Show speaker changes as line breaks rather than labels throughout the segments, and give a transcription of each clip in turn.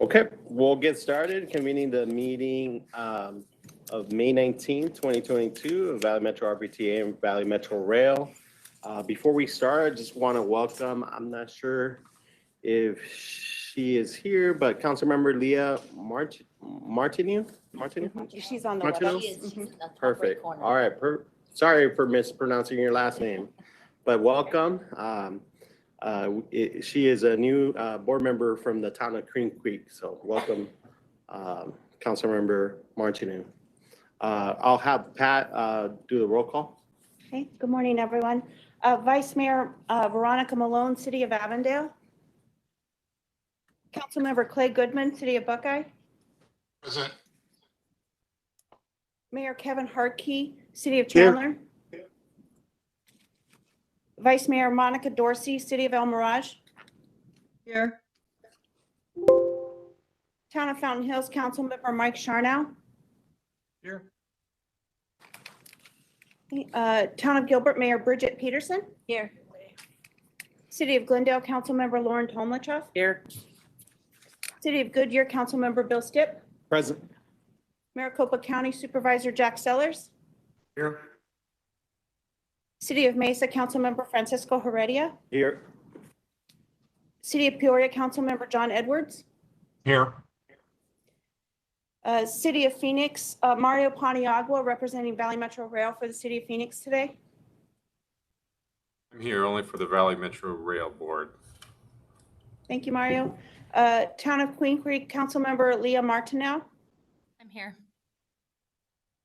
Okay, we'll get started. Convening the meeting of May 19th, 2022 of Valley Metro RPTA and Valley Metro Rail. Before we start, I just want to welcome, I'm not sure if she is here, but Councilmember Leah Martineau?
She's on the
Martineau?
left.
She is. She's in the top
Perfect.
right corner.
All right. Sorry for mispronouncing your last name, but welcome. She is a new board member from the town of Cream Creek, so welcome, Councilmember Martineau. I'll have Pat do the roll call.
Okay, good morning, everyone. Vice Mayor Veronica Malone, City of Avondale. Councilmember Clay Goodman, City of Buckeye.
Present.
Mayor Kevin Hartke, City of
Here.
Chandler. Vice Mayor Monica Dorsey, City of El Mirage.
Here.
Town of Fountain Hills, Councilmember Mike Charnow.
Here.
Town of Gilbert, Mayor Bridget Peterson.
Here.
City of Glendale, Councilmember Lauren Tomlichoff.
Here.
City of Goodyear, Councilmember Bill Stipp.
Present.
Maricopa County Supervisor Jack Sellers.
Here.
City of Mesa, Councilmember Francisco Heredia.
Here.
City of Peoria, Councilmember John Edwards.
Here.
City of Phoenix, Mario Paniagua, representing Valley Metro Rail for the City of Phoenix today.
I'm here only for the Valley Metro Rail Board.
Thank you, Mario. Town of Queen Creek, Councilmember Leah Martineau.
I'm here.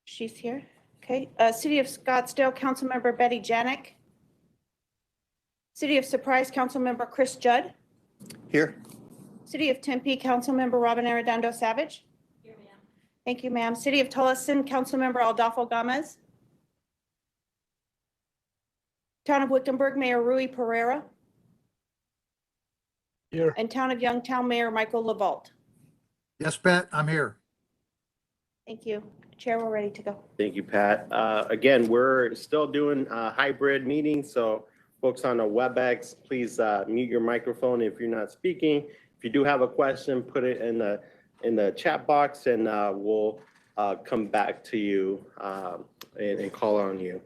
She's here. Okay. City of Scottsdale, Councilmember Betty Janik. City of Surprise, Councilmember Chris Judd.
Here.
City of Tempe, Councilmember Robin Arredondo Savage.
Here, ma'am.
Thank you, ma'am. City of Tolleson, Councilmember Adolfo Gomez. Town of Wickenburg, Mayor Rui Pereira.
Here.
And Town of Youngtown, Mayor Michael LaVault.
Yes, Pat, I'm here.
Thank you. Chair, we're ready to go.
Thank you, Pat. Again, we're still doing a hybrid meeting, so folks on the WebEx, please mute your microphone if you're not speaking. If you do have a question, put it in the chat box, and we'll come back to you and call on you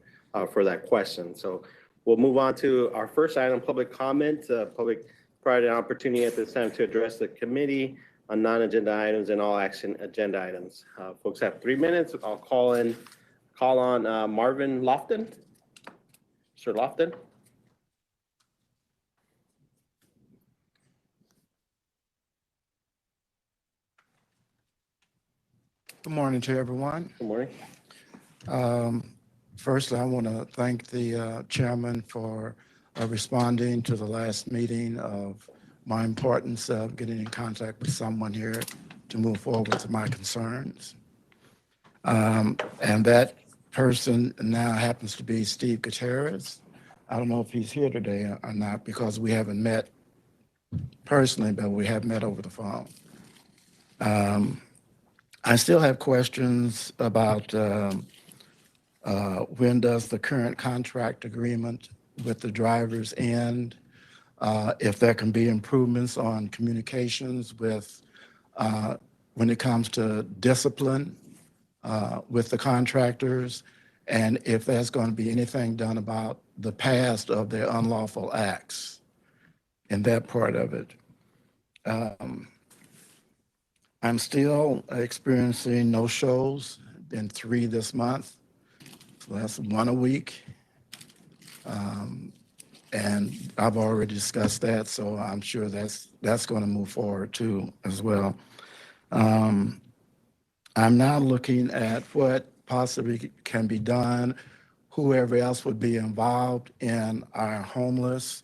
for that question. So we'll move on to our first item, public comment. Public provided an opportunity at this time to address the committee on non-agenda items and all action agenda items. Folks have 3 minutes. I'll call on Marvin Lofton. Sir Lofton.
Good morning to everyone.
Good morning.
First, I want to thank the chairman for responding to the last meeting of my importance of getting in contact with someone here to move forward with my concerns. And that person now happens to be Steve Gutierrez. I don't know if he's here today or not because we haven't met personally, but we have met over the phone. I still have questions about when does the current contract agreement with the drivers end? If there can be improvements on communications with when it comes to discipline with the contractors, and if there's going to be anything done about the past of their unlawful acts in that part of it. I'm still experiencing no shows, been 3 this month, so that's 1 a week. And I've already discussed that, so I'm sure that's going to move forward too as well. I'm now looking at what possibly can be done, whoever else would be involved in our homeless,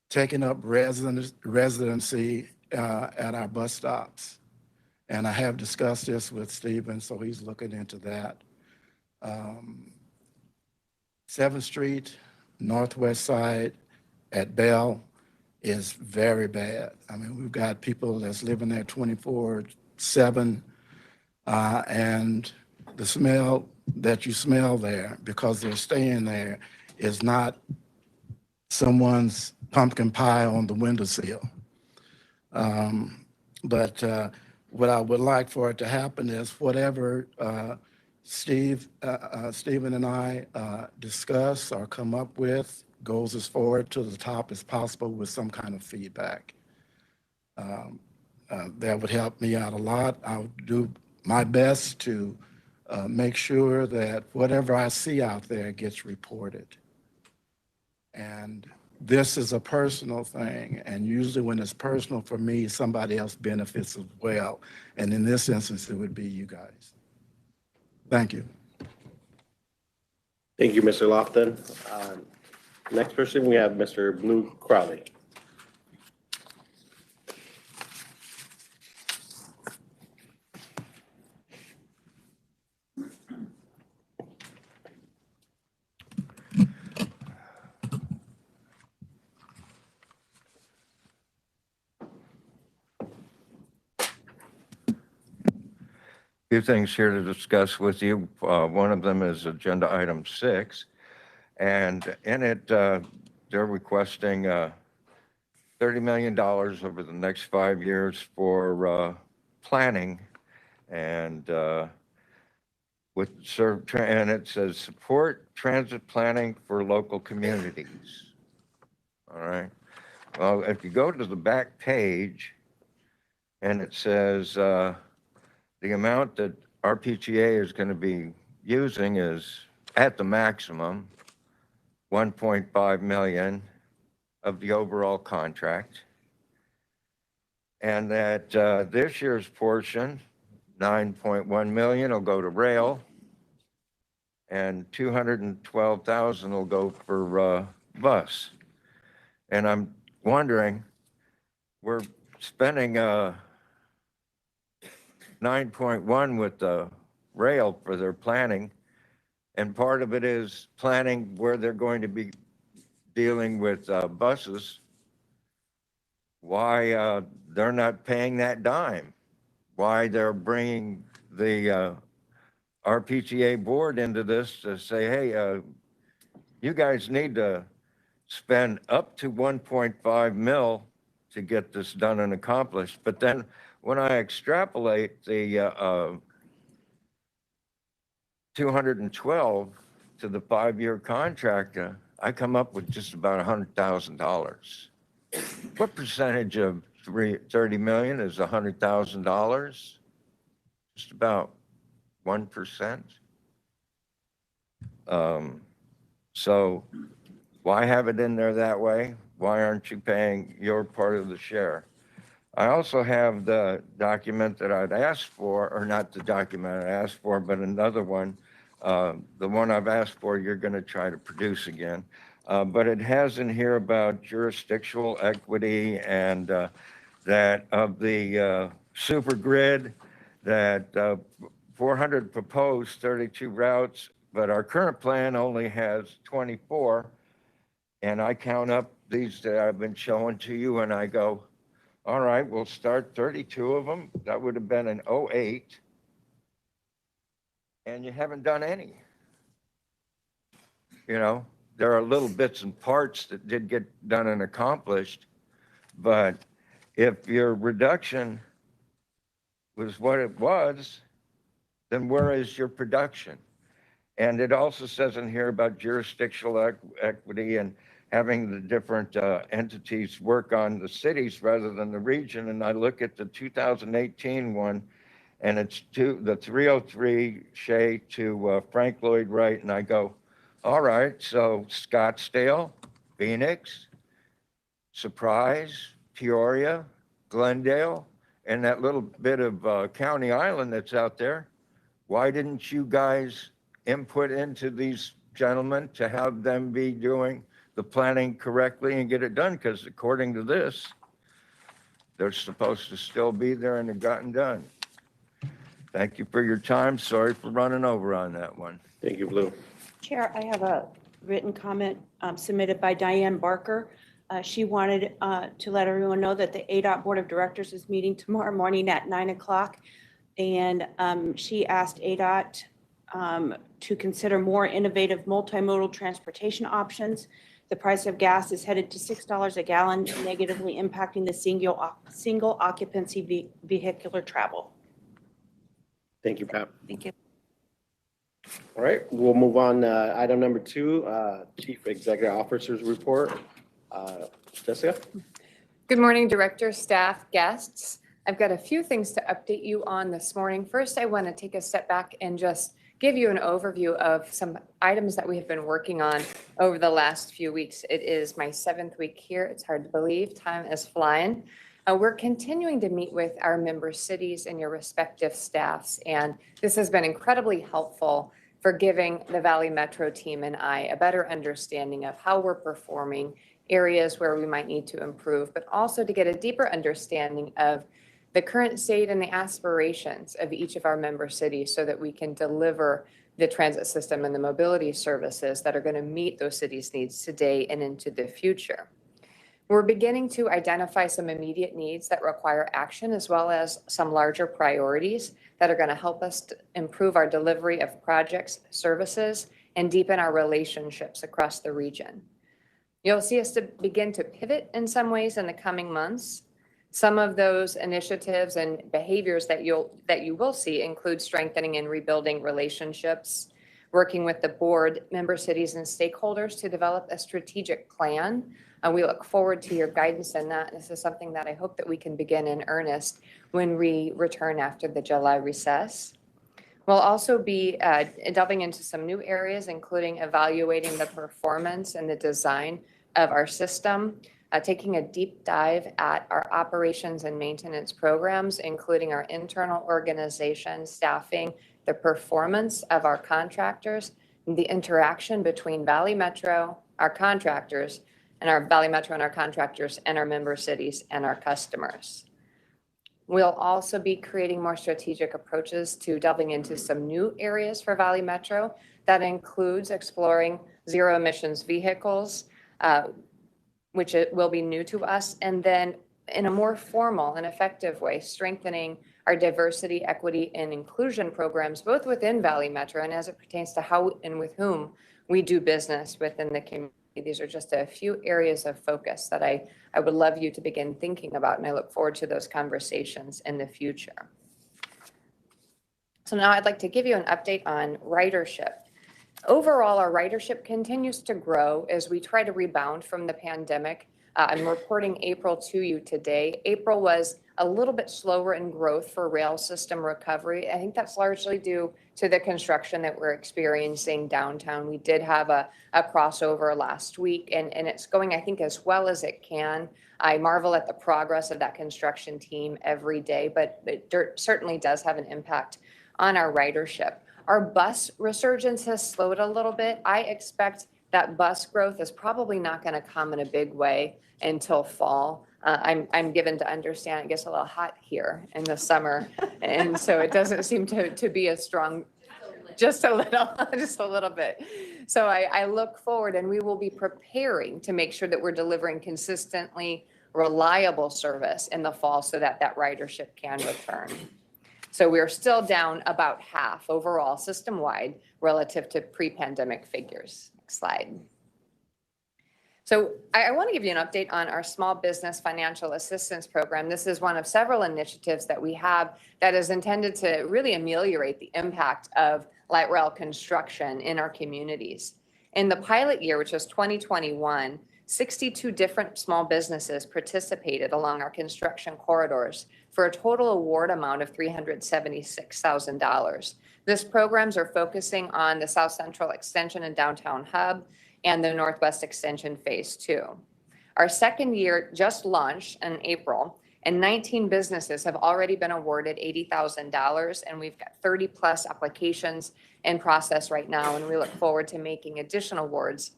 taking up residency at our bus stops. And I have discussed this with Stephen, so he's looking into that. 7th Street, northwest side at Bell is very bad. I mean, we've got people that's living there 24/7, and the smell that you smell there because they're staying there is not someone's pumpkin pie on the windowsill. But what I would like for it to happen is whatever Stephen and I discuss or come up with goes as forward to the top as possible with some kind of feedback. That would help me out a lot. I'll do my best to make sure that whatever I see out there gets reported. And this is a personal thing, and usually when it's personal for me, somebody else benefits as well. And in this instance, it would be you guys. Thank you.
Thank you, Mr. Lofton. Next person, we have Mr. Blue Crowley.
Few things here to discuss with you. One of them is agenda item 6. And in it, they're requesting $30 million over the next 5 years for planning. And and it says support transit planning for local communities. All right. Well, if you go to the back page and it says, the amount that RPTA is going to be using is at the maximum, 1.5 million of the overall contract. And that this year's portion, 9.1 million will go to rail and 212,000 will go for bus. And I'm wondering, we're spending 9.1 with the rail for their planning. And part of it is planning where they're going to be dealing with buses. Why they're not paying that dime? Why they're bringing the RPTA board into this to say, hey, you guys need to spend up to 1.5 mil to get this done and accomplished. But then when I extrapolate the 212 to the 5-year contract, I come up with just about $100,000. What percentage of 30 million is $100,000? Just about 1%. So why have it in there that way? Why aren't you paying your part of the share? I also have the document that I'd asked for, or not the document I asked for, but another one. The one I've asked for, you're going to try to produce again. But it has in here about jurisdictional equity and that of the super grid, that 400 proposed 32 routes, but our current plan only has 24. And I count up these that I've been showing to you and I go, all right, we'll start 32 of them. That would have been an 08. And you haven't done any. You know, there are little bits and parts that did get done and accomplished. But if your reduction was what it was, then where is your production? And it also says in here about jurisdictional equity and having the different entities work on the cities rather than the region. And I look at the 2018 one, and it's the 303 Shea to Frank Lloyd Wright, and I go, all right, so Scottsdale, Phoenix, Surprise, Peoria, Glendale, and that little bit of County Island that's out there. Why didn't you guys input into these gentlemen to have them be doing the planning correctly and get it done? Because according to this, they're supposed to still be there and have gotten done. Thank you for your time. Sorry for running over on that one.
Thank you, Blue.
Chair, I have a written comment submitted by Diane Barker. She wanted to let everyone know that the ADOT Board of Directors is meeting tomorrow morning at 9 o'clock. And she asked ADOT to consider more innovative multimodal transportation options The price of gas is headed to $6 a gallon, negatively impacting the single occupancy vehicular travel.
Thank you, Pat.
Thank you.
All right, we'll move on. Item number 2, Chief Executive Officer's report. Jessica?
Good morning, director, staff, guests. I've got a few things to update you on this morning. First, I want to take a step back and just give you an overview of some items that we have been working on over the last few weeks. It is my 7th week here. It's hard to believe. Time is flying. We're continuing to meet with our member cities and your respective staffs, and this has been incredibly helpful for giving the Valley Metro team and I a better understanding of how we're performing, areas where we might need to improve, but also to get a deeper understanding of the current state and the aspirations of each of our member cities so that we can deliver the transit system and the mobility services that are going to meet those cities' needs today and into the future. We're beginning to identify some immediate needs that require action, as well as some larger priorities that are going to help us to improve our delivery of projects, services, and deepen our relationships across the region. You'll see us to begin to pivot in some ways in the coming months. Some of those initiatives and behaviors that you will see include strengthening and rebuilding relationships, working with the board, member cities, and stakeholders to develop a strategic plan. We look forward to your guidance in that. This is something that I hope that we can begin in earnest when we return after the July recess. We'll also be delving into some new areas, including evaluating the performance and the design of our system, taking a deep dive at our operations and maintenance programs, including our internal organization, staffing, the performance of our contractors, and the interaction between Valley Metro, our contractors, and our Valley Metro and our contractors, and our member cities and our customers. We'll also be creating more strategic approaches to delving into some new areas for Valley Metro. That includes exploring zero emissions vehicles, which it will be new to us, and then in a more formal and effective way, strengthening our diversity, equity, and inclusion programs, both within Valley Metro and as it pertains to how and with whom we do business within the community. These are just a few areas of focus that I would love you to begin thinking about, and I look forward to those conversations in the future. So now I'd like to give you an update on ridership. Overall, our ridership continues to grow as we try to rebound from the pandemic. I'm reporting April to you today. April was a little bit slower in growth for rail system recovery. I think that's largely due to the construction that we're experiencing downtown. We did have a crossover last week, and it's going, I think, as well as it can. I marvel at the progress of that construction team every day, but it certainly does have an impact on our ridership. Our bus resurgence has slowed a little bit. I expect that bus growth is probably not going to come in a big way until fall. I'm given to understand it gets a little hot here in the summer, and so it doesn't seem to be as strong. Just a little bit. So I look forward, and we will be preparing to make sure that we're delivering consistently reliable service in the fall so that that ridership can return. So we're still down about half overall system-wide relative to pre-pandemic figures. Next slide. So I want to give you an update on our small business financial assistance program. This is one of several initiatives that we have that is intended to really ameliorate the impact of light rail construction in our communities. In the pilot year, which was 2021, 62 different small businesses participated along our construction corridors for a total award amount of $376,000. This programs are focusing on the South Central Extension and Downtown Hub and the Northwest Extension Phase 2. Our second year just launched in April, and 19 businesses have already been awarded $80,000, and we've got 30 plus applications in process right now, and we look forward to making additional awards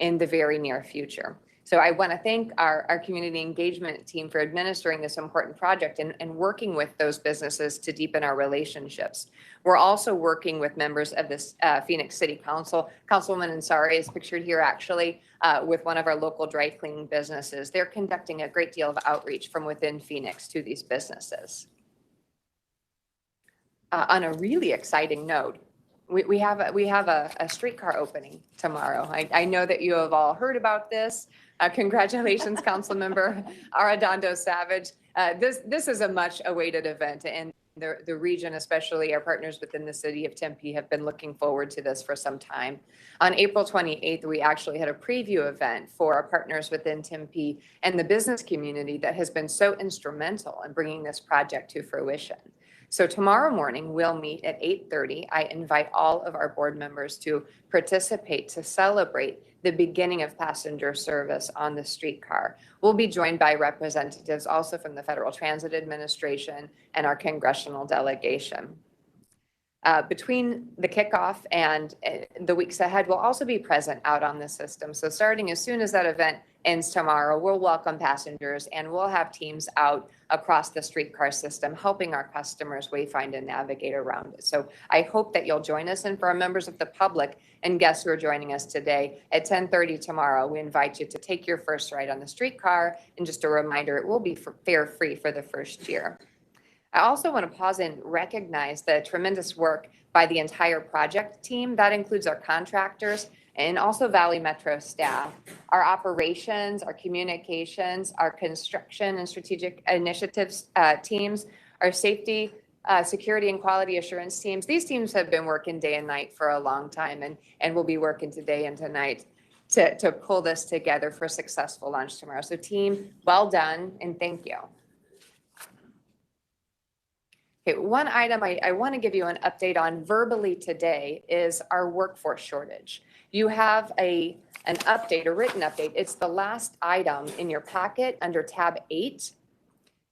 in the very near future. So I want to thank our community engagement team for administering this important project and working with those businesses to deepen our relationships. We're also working with members of this Phoenix City Council. Councilwoman Ansari is pictured here actually with one of our local dry cleaning businesses. They're conducting a great deal of outreach from within Phoenix to these businesses. On a really exciting note, We have a streetcar opening tomorrow. I know that you have all heard about this. Congratulations, Councilmember Arredondo Savage. This is a much awaited event, and the region, especially our partners within the city of Tempe, have been looking forward to this for some time. On April 28th, we actually had a preview event for our partners within Tempe and the business community that has been so instrumental in bringing this project to fruition. So tomorrow morning, we'll meet at 8:30. I invite all of our board members to participate to celebrate the beginning of passenger service on the streetcar. We'll be joined by representatives also from the Federal Transit Administration and our congressional delegation. Between the kickoff and the weeks ahead, we'll also be present out on the system. So starting as soon as that event ends tomorrow, we'll welcome passengers and we'll have teams out across the streetcar system, helping our customers wayfind and navigate around it. So I hope that you'll join us. And for our members of the public and guests who are joining us today at 10:30 tomorrow, we invite you to take your first ride on the streetcar. And just a reminder, it will be fare free for the first year. I also want to pause and recognize the tremendous work by the entire project team. That includes our contractors and also Valley Metro staff, our operations, our communications, our construction and strategic initiatives teams, our safety, security and quality assurance teams. These teams have been working day and night for a long time and will be working today and tonight to pull this together for a successful launch tomorrow. So team, well done and thank you. Okay, one item I want to give you an update on verbally today is our workforce shortage. You have an update, a written update. It's the last item in your packet under tab 8.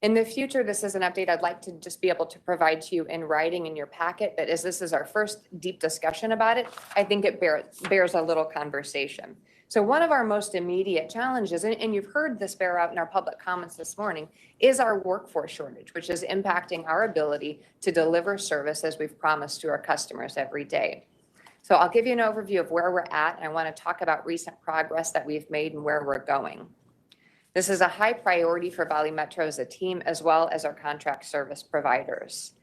In the future, this is an update I'd like to just be able to provide to you in writing in your packet, but as this is our first deep discussion about it, I think it bears a little conversation. So one of our most immediate challenges, and you've heard this bear out in our public comments this morning, is our workforce shortage, which is impacting our ability to deliver service as we've promised to our customers every day. So I'll give you an overview of where we're at, and I want to talk about recent progress that we've made and where we're going. This is a high priority for Valley Metro as a team, as well as our contract service providers.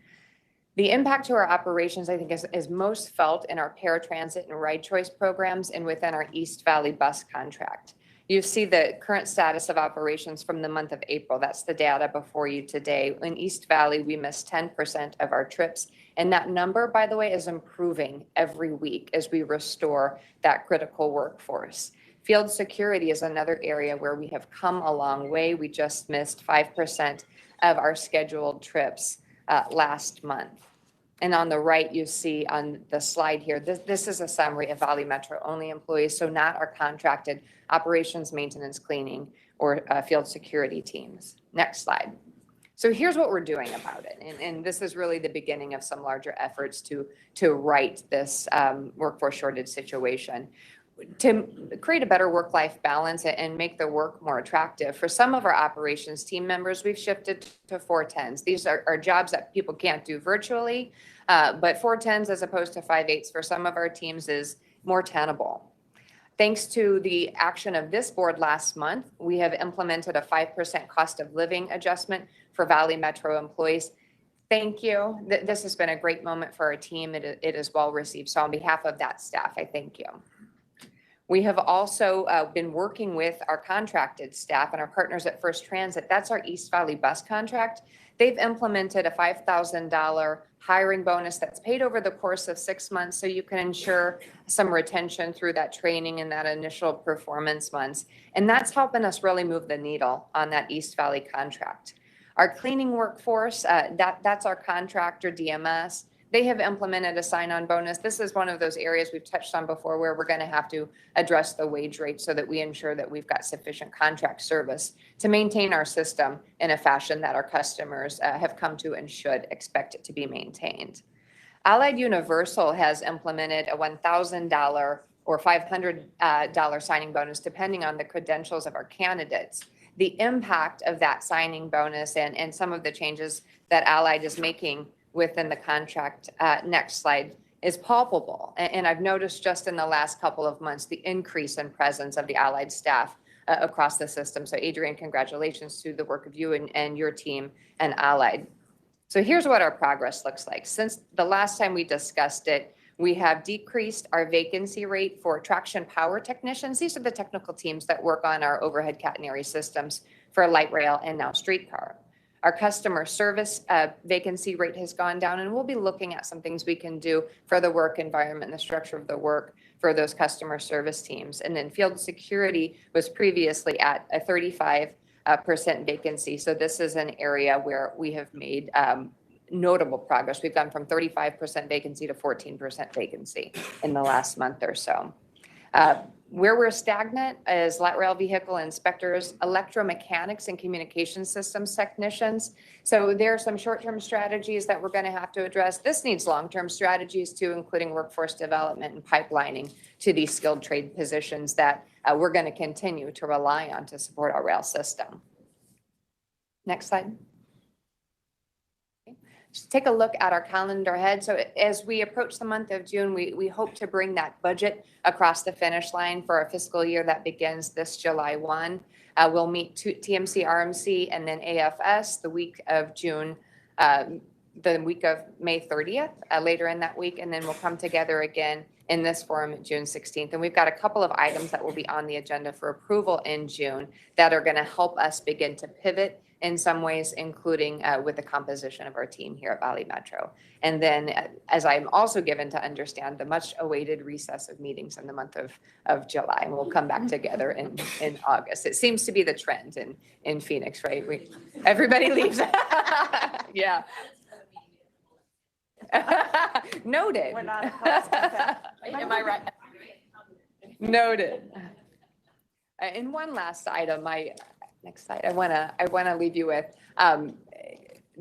The impact to our operations, I think, is most felt in our paratransit and ride choice programs and within our East Valley bus contract. You see the current status of operations from the month of April. That's the data before you today. In East Valley, we missed 10% of our trips. And that number, by the way, is improving every week as we restore that critical workforce. Field security is another area where we have come a long way. We just missed 5% of our scheduled trips last month. And on the right, you see on the slide here, this is a summary of Valley Metro only employees, so not our contracted operations, maintenance, cleaning, or field security teams. Next slide. So here's what we're doing about it. And this is really the beginning of some larger efforts to right this workforce shortage situation. To create a better work-life balance and make the work more attractive. For some of our operations team members, we've shifted to 410s. These are jobs that people can't do virtually, but 410s as opposed to 5/8s for some of our teams is more tenable. Thanks to the action of this board last month, we have implemented a 5% cost of living adjustment for Valley Metro employees. Thank you. This has been a great moment for our team. It is well received. So on behalf of that staff, I thank you. We have also been working with our contracted staff and our partners at First Transit. That's our East Valley bus contract. They've implemented a $5,000 hiring bonus that's paid over the course of 6 months, so you can ensure some retention through that training and that initial performance months. And that's helping us really move the needle on that East Valley contract. Our cleaning workforce, that's our contractor, DMS. They have implemented a sign-on bonus. This is one of those areas we've touched on before where we're going to have to address the wage rate so that we ensure that we've got sufficient contract service to maintain our system in a fashion that our customers have come to and should expect it to be maintained. Allied Universal has implemented a $1,000 or $500 signing bonus depending on the credentials of our candidates. The impact of that signing bonus and some of the changes that Allied is making within the contract, next slide, is palpable. And I've noticed just in the last couple of months, the increase in presence of the Allied staff across the system. So Adrian, congratulations to the work of you and your team and Allied. So here's what our progress looks like. Since the last time we discussed it, We have decreased our vacancy rate for traction power technicians. These are the technical teams that work on our overhead catenary systems for light rail and now streetcar. Our customer service vacancy rate has gone down, and we'll be looking at some things we can do for the work environment and the structure of the work for those customer service teams. And then field security was previously at a 35% vacancy. So this is an area where we have made notable progress. We've gone from 35% vacancy to 14% vacancy in the last month or so. Where we're stagnant is light rail vehicle inspectors, electromechanics and communication systems technicians. So there are some short-term strategies that we're going to have to address. This needs long-term strategies too, including workforce development and pipelining to these skilled trade positions that we're going to continue to rely on to support our rail system. Next slide. Just take a look at our calendar ahead. So as we approach the month of June, we hope to bring that budget across the finish line for our fiscal year that begins this July 1. We'll meet TMC, RMC, and then AFS the week of June, the week of May 30th, later in that week, and then we'll come together again in this forum June 16th. And we've got a couple of items that will be on the agenda for approval in June that are going to help us begin to pivot in some ways, including with the composition of our team here at Valley Metro. And then, as I'm also given to understand, the much awaited recess of meetings in the month of July, and we'll come back together in August. It seems to be the trend in Phoenix, right? Everybody leaves. Yeah. Noted.
We're not opposed to that.
Am I right? Noted. And one last item, next slide, I want to leave you with.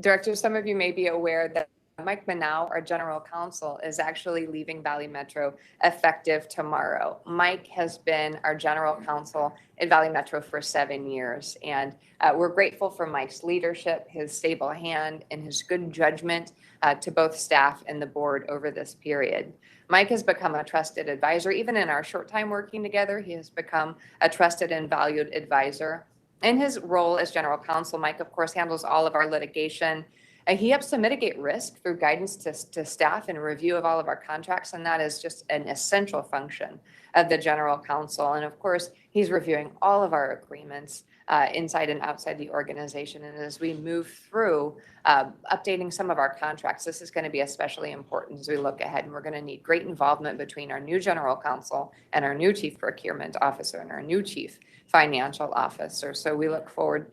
Director, some of you may be aware that Mike Manow, our general counsel, is actually leaving Valley Metro effective tomorrow. Mike has been our general counsel at Valley Metro for 7 years, and we're grateful for Mike's leadership, his stable hand, and his good judgment to both staff and the board over this period. Mike has become a trusted advisor. Even in our short time working together, he has become a trusted and valued advisor. In his role as general counsel, Mike, of course, handles all of our litigation. He helps to mitigate risk through guidance to staff and review of all of our contracts, and that is just an essential function of the general counsel. And of course, he's reviewing all of our agreements inside and outside the organization. And as we move through updating some of our contracts, this is going to be especially important as we look ahead. And we're going to need great involvement between our new general counsel and our new chief procurement officer and our new chief financial officer. So we look forward.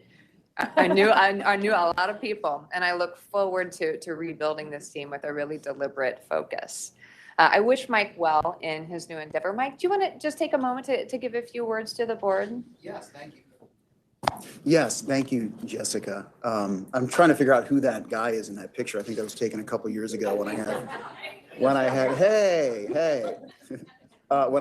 I knew a lot of people, and I look forward to rebuilding this team with a really deliberate focus. I wish Mike well in his new endeavor. Mike, do you want to just take a moment to give a few words to the board?
Yes, thank you. Yes, thank you, Jessica. I'm trying to figure out who that guy is in that picture. I think that was taken a couple years ago when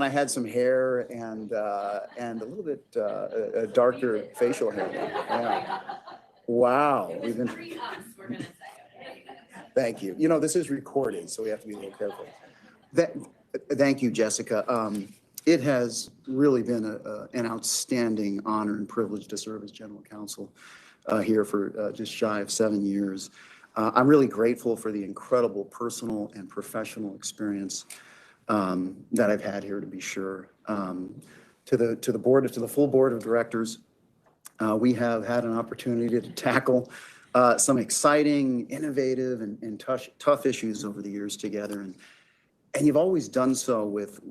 I had some hair and a little bit a darker facial hair. Yeah. Wow. Thank you. You know, this is recorded, so we have to be a little careful. Thank you, Jessica. It has really been an outstanding honor and privilege to serve as general counsel here for just shy of 7 years. I'm really grateful for the incredible personal and professional experience that I've had here, to be sure. To the full board of directors, we have had an opportunity to tackle some exciting, innovative, and tough issues over the years together. And you've always done so with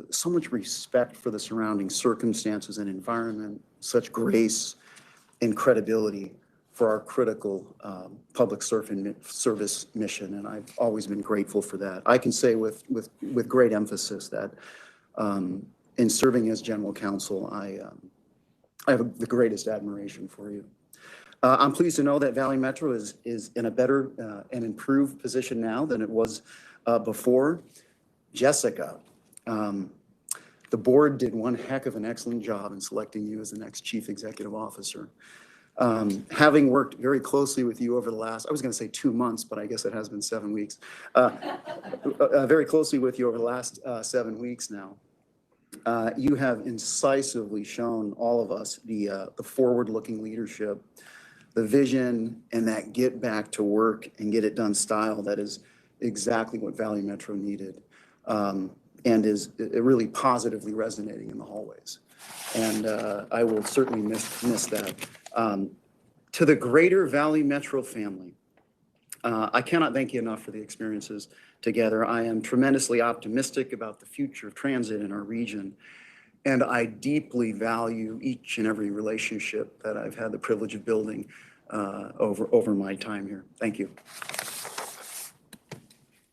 so much respect for the surrounding circumstances and environment, such grace and credibility for our critical public service mission, and I've always been grateful for that. I can say with great emphasis that in serving as general counsel, I have the greatest admiration for you. I'm pleased to know that Valley Metro is in a better and improved position now than it was before. Jessica, the board did one heck of an excellent job in selecting you as the next chief executive officer. Having worked very closely with you over the last, I was going to say 2 months, but I guess it has been 7 weeks. Very closely with you over the last 7 weeks now. You have incisively shown all of us the forward-looking leadership, the vision, and that get back to work and get it done style that is exactly what Valley Metro needed. and is really positively resonating in the hallways. And I will certainly miss that. To the greater Valley Metro family, I cannot thank you enough for the experiences together. I am tremendously optimistic about the future of transit in our region. And I deeply value each and every relationship that I've had the privilege of building over my time here. Thank you.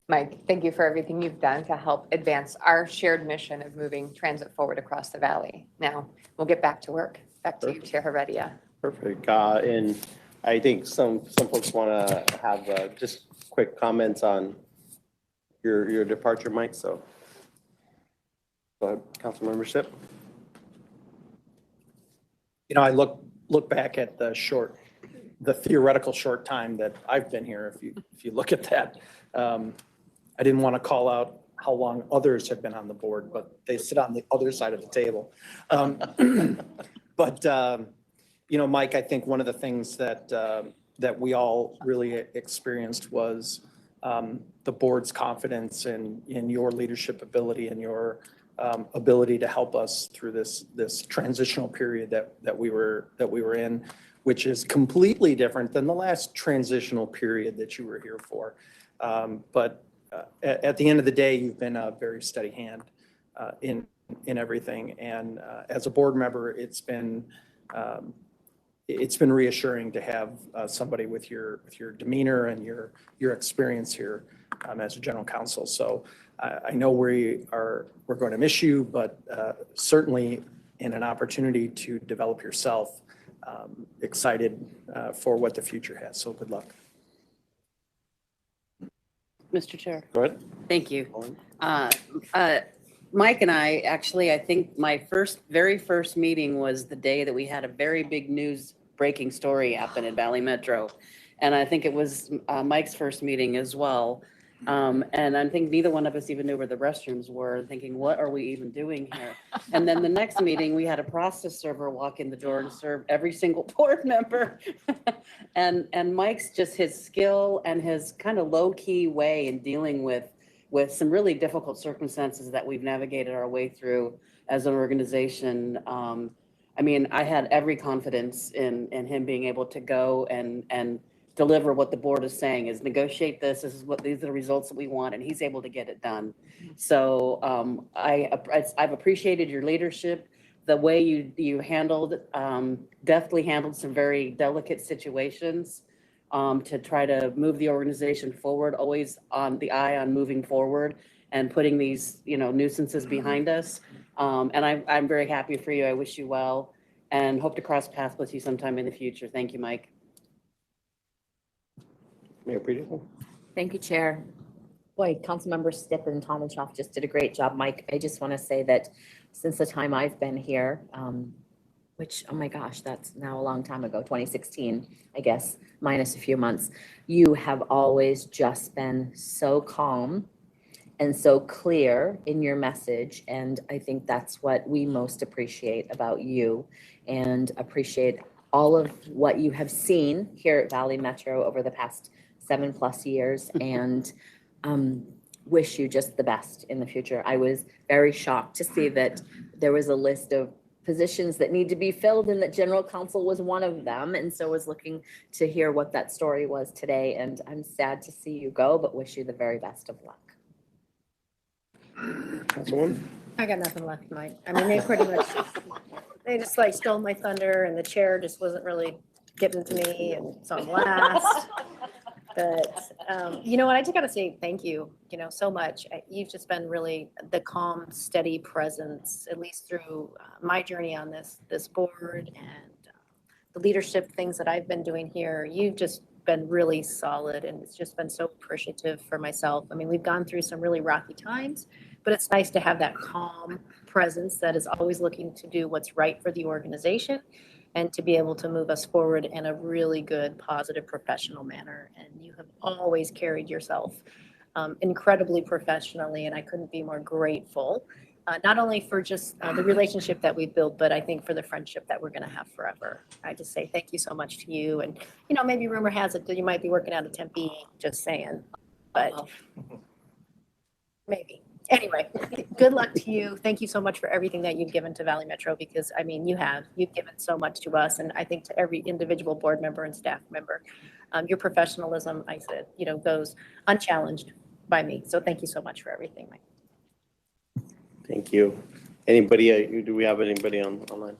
Mike, thank you for everything you've done to help advance our shared mission of moving transit forward across the valley. Now, we'll get back to work. Back to you, Chair Heredia.
Perfect. And I think some folks want to have just quick comments on your departure, Mike, so. Go ahead, council membership.
You know, I look back at the theoretical short time that I've been here, if you look at that. I didn't want to call out how long others have been on the board, but they sit on the other side of the table. You know, Mike, I think one of the things that we all really experienced was the board's confidence in your leadership ability and your ability to help us through this transitional period that we were in, which is completely different than the last transitional period that you were here for. At the end of the day, you've been a very steady hand in everything. And as a board member, it's been reassuring to have somebody with your demeanor and your experience here as a general counsel. So I know we're going to miss you, but certainly in an opportunity to develop yourself, excited for what the future has. So good luck.
Mr. Chair.
Go ahead.
Thank you. Mike and I think my very first meeting was the day that we had a very big news breaking story happen in Valley Metro. And I think it was Mike's first meeting as well. And I think neither one of us even knew where the restrooms were, thinking, what are we even doing here? And then the next meeting, we had a process server walk in the door and serve every single board member. And Mike's just his skill and his kind of low key way in dealing with some really difficult circumstances that we've navigated our way through as an organization. I mean, I had every confidence in him being able to go and deliver what the board is saying is negotiate this. These are the results that we want, and he's able to get it done. So I've appreciated your leadership, the way you handled, deftly handled some very delicate situations to try to move the organization forward, always on the eye on moving forward and putting these, nuisances behind us. And I'm very happy for you. I wish you well and hope to cross paths with you sometime in the future. Thank you, Mike.
Mayor Peterson.
Thank you, Chair. Boy, Councilmember Stipp and Tomachoff just did a great job. Mike, I just want to say that since the time I've been here, which, oh my gosh, that's now a long time ago, 2016, I guess, minus a few months, you have always just been so calm and so clear in your message. And I think that's what we most appreciate about you and appreciate all of what you have seen here at Valley Metro over the past 7+ years and wish you just the best in the future. I was very shocked to see that there was a list of positions that need to be filled and that general counsel was one of them. And so I was looking to hear what that story was today. And I'm sad to see you go, but wish you the very best of luck.
Councilwoman.
I got nothing left, Mike. I mean, they just like stole my thunder and the chair just wasn't really getting to me and so I'm last. But you know what, I just gotta say thank you, so much. You've just been really the calm, steady presence, at least through my journey on this board and the leadership things that I've been doing here. You've just been really solid and it's just been so appreciative for myself. I mean, we've gone through some really rocky times, but it's nice to have that calm presence that is always looking to do what's right for the organization and to be able to move us forward in a really good, positive, professional manner. And you have always carried yourself incredibly professionally, and I couldn't be more grateful, not only for just the relationship that we've built, but I think for the friendship that we're gonna have forever. I just say thank you so much to you. And, maybe rumor has it that you might be working out of Tempe, just saying, but maybe. Anyway, good luck to you. Thank you so much for everything that you've given to Valley Metro because, I mean, you've given so much to us and I think to every individual board member and staff member. Your professionalism, I said, goes unchallenged by me. So thank you so much for everything, Mike.
Thank you. Anybody, do we have anybody online?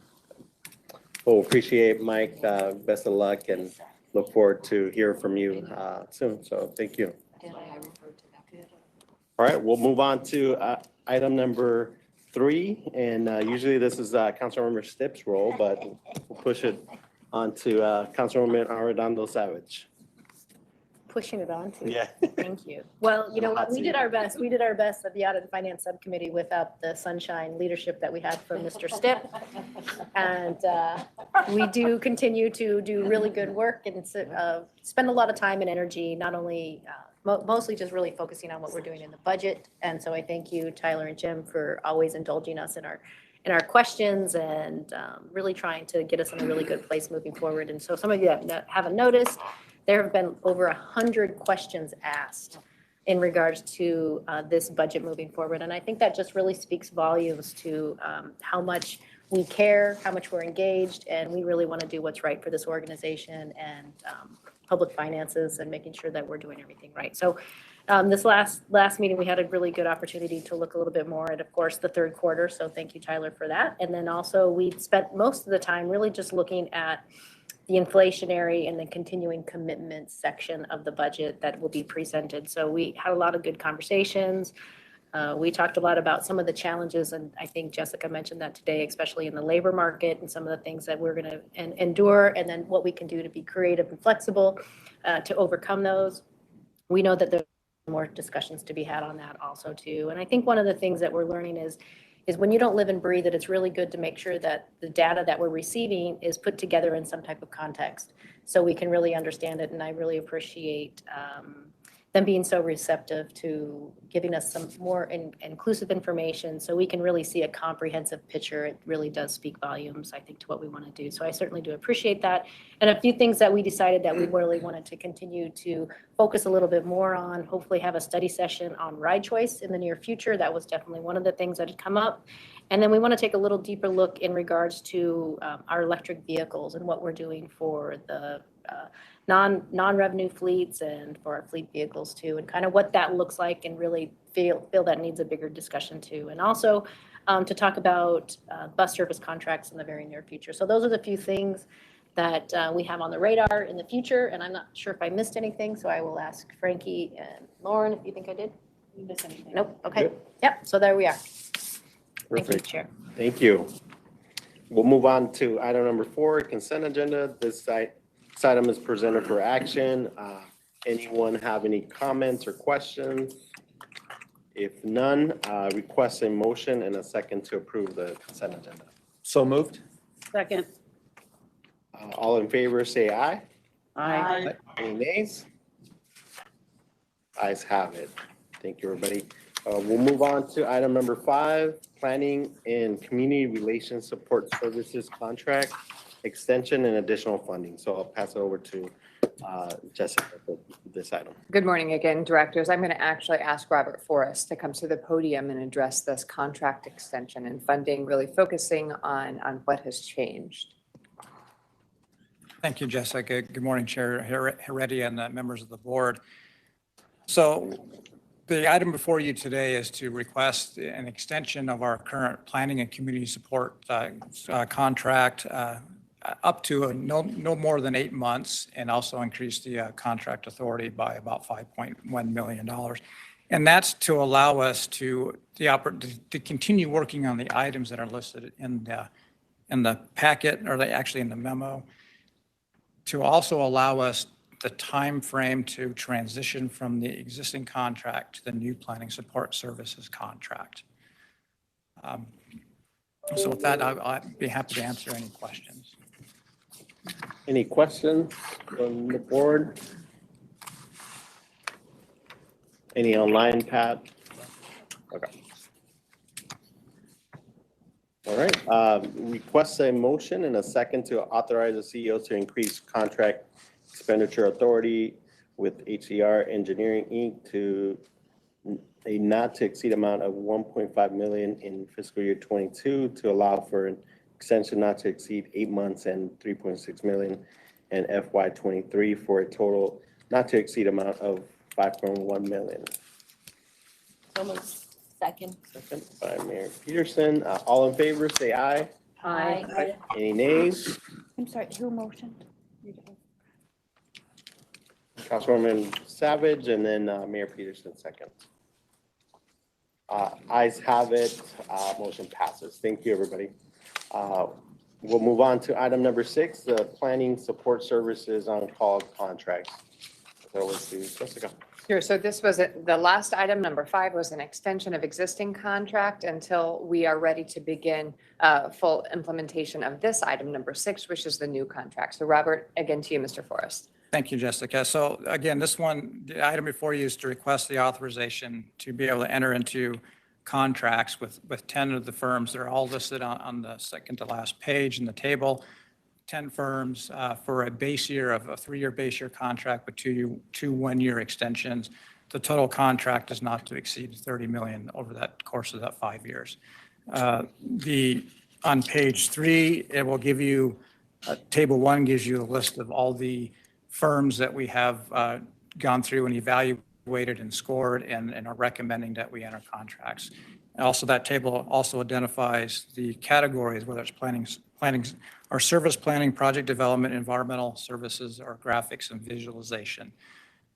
Well, appreciate Mike. Best of luck and look forward to hearing from you soon. So thank you. All right, we'll move on to item number 3. And usually this is Councilmember Stipp's role, but we'll push it on to Councilwoman Arredondo Savage.
Pushing it on to you.
Yeah.
Thank you. Well, you know what?
Hot
We
seat.
did our best. We did our best at the Audit and Finance Subcommittee without the sunshine leadership that we had from Mr. Stipp. And we do continue to do really good work and spend a lot of time and energy, not only mostly just really focusing on what we're doing in the budget. And so I thank you, Tyler and Jim, for always indulging us in our questions and really trying to get us in a really good place moving forward. And so some of you that haven't noticed, there have been over 100 questions asked in regards to this budget moving forward. And I think that just really speaks volumes to how much we care, how much we're engaged, and we really want to do what's right for this organization and public finances and making sure that we're doing everything right. So this last meeting, we had a really good opportunity to look a little bit more at, of course, the third quarter. So thank you, Tyler, for that. And then also we spent most of the time really just looking at the inflationary and the continuing commitments section of the budget that will be presented. So we had a lot of good conversations. We talked a lot about some of the challenges, and I think Jessica mentioned that today, especially in the labor market and some of the things that we're going to endure, and then what we can do to be creative and flexible to overcome those. We know that there's more discussions to be had on that also too. And I think one of the things that we're learning is when you don't live and breathe it, it's really good to make sure that the data that we're receiving is put together in some type of context so we can really understand it. And I really appreciate them being so receptive to giving us some more inclusive information so we can really see a comprehensive picture. It really does speak volumes, I think, to what we want to do. So I certainly do appreciate that. And a few things that we decided that we really wanted to continue to focus a little bit more on, hopefully have a study session on ride choice in the near future. That was definitely one of the things that had come up. And then we want to take a little deeper look in regards to our electric vehicles and what we're doing for the non-revenue fleets and for our fleet vehicles too, and kind of what that looks like, and really feel that needs a bigger discussion too. And also to talk about bus service contracts in the very near future. So those are the few things that we have on the radar in the future. And I'm not sure if I missed anything, so I will ask Frankie and Lauren if you think I did. You miss anything? Nope. Okay.
Good.
Yep. So there we are. Thank you,
Perfect.
Chair.
Thank you. We'll move on to item number 4, consent agenda. This item is presented for action. Anyone have any comments or questions? If none, request a motion and a second to approve the consent agenda.
So moved.
Second.
All in favor, say aye.
Aye.
Any nays? Ayes have it. Thank you, everybody. We'll move on to item number 5, planning and community relations support services contract extension and additional funding. So I'll pass it over to Jessica for this item.
Good morning again, directors. I'm going to actually ask Robert Forrest to come to the podium and address this contract extension and funding, really focusing on what has changed.
Thank you, Jessica. Good morning, Chair Heredia and members of the board. So the item before you today is to request an extension of our current planning and community support contract up to no more than 8 months, and also increase the contract authority by about $5.1 million. And that's to allow us to continue working on the items that are listed in the packet, or actually in the memo, to also allow us the time frame to transition from the existing contract to the new planning support services contract. So with that, I'd be happy to answer any questions.
Any questions from the board? Any online, Pat? Okay. All right. Request a motion and a second to authorize the CEO to increase contract expenditure authority with HCR Engineering, Inc. to a not to exceed amount of 1.5 million in fiscal year 22 to allow for an extension not to exceed 8 months and 3.6 million in FY 23 for a total not to exceed amount of 5.1 million.
Second.
Second by Mayor Peterson. All in favor, say aye.
Aye.
Any nays?
I'm sorry, who motioned?
Councilwoman Savage and then Mayor Peterson second. Ayes have it, motion passes. Thank you, everybody. We'll move on to item number 6, the planning support services on call contracts. So let's do Jessica.
Sure. So this was the last item, number 5, was an extension of existing contract until we are ready to begin full implementation of this item, number 6, which is the new contract. So Robert, again to you, Mr. Forrest.
Thank you, Jessica. So again, this one, the item before you is to request the authorization to be able to enter into contracts with 10 of the firms. They're all listed on the second to last page in the table. 10 firms for a base year of a 3-year base year contract with two 1-year extensions. The total contract is not to exceed 30 million over that course of that 5 years. On page 3, it will give you, table 1 gives you a list of all the firms that we have gone through and evaluated and scored and are recommending that we enter contracts. And also that table also identifies the categories, whether it's planning or service planning, project development, environmental services, or graphics and visualization.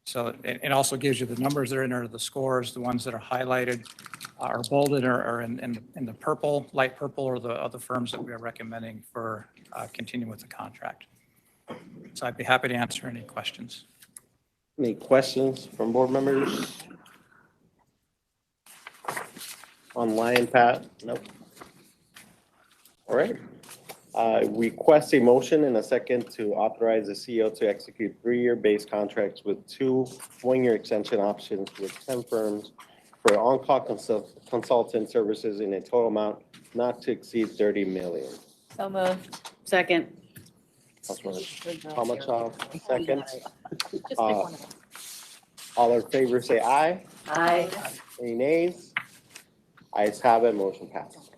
So it also gives you the numbers that are in there, the scores, the ones that are highlighted or bolded or in the purple, light purple, or the other firms that we are recommending for continuing with the contract. So I'd be happy to answer any questions.
Any questions from board members? Online, Pat? Nope. All right. Request a motion and a second to authorize the CEO to execute 3-year base contracts with 2 1-year extension options with 10 firms for on-call consultant services in a total amount not to exceed 30 million.
So moved.
Second.
Palmachov, second.
Just pick one of them.
All in favor, say aye.
Aye.
Any nays? Ayes have it, motion passes.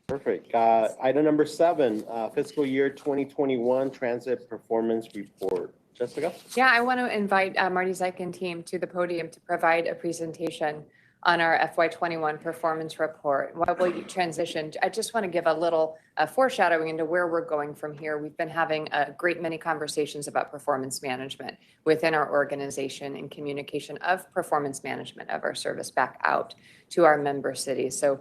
Perfect. Item number 7, fiscal year 2021 transit performance report. Jessica?
Yeah, I want to invite Marty Zeik and team to the podium to provide a presentation on our FY21 performance report. While we transition, I just want to give a little foreshadowing into where we're going from here. We've been having a great many conversations about performance management within our organization and communication of performance management of our service back out to our member cities. So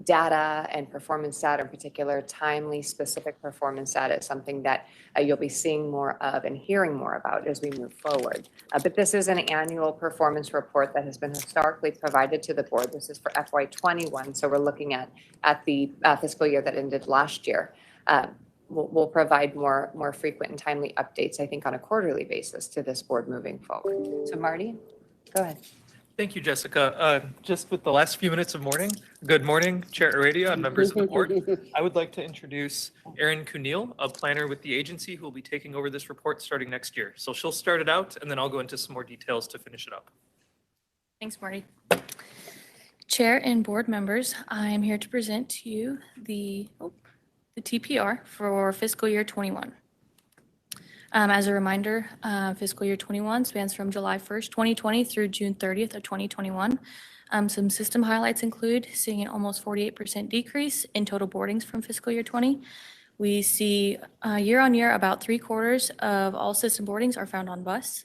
data and performance data in particular, timely, specific performance data is something that you'll be seeing more of and hearing more about as we move forward. But this is an annual performance report that has been historically provided to the board. This is for FY21, so we're looking at the fiscal year that ended last year. We'll provide more frequent and timely updates, I think, on a quarterly basis to this board moving forward. So Marty, go ahead.
Thank you, Jessica. Just with the last few minutes of morning, good morning, Chair Heredia and members of the board. I would like to introduce Erin Kuneal, a planner with the agency who will be taking over this report starting next year. So she'll start it out and then I'll go into some more details to finish it up.
Thanks, Marty. Chair and board members, I am here to present to you the TPR for fiscal year 21. As a reminder, fiscal year 21 spans from July 1st, 2020 through June 30th of 2021. Some system highlights include seeing an almost 48% decrease in total boardings from fiscal year 20. We see year on year about 3/4 of all system boardings are found on bus.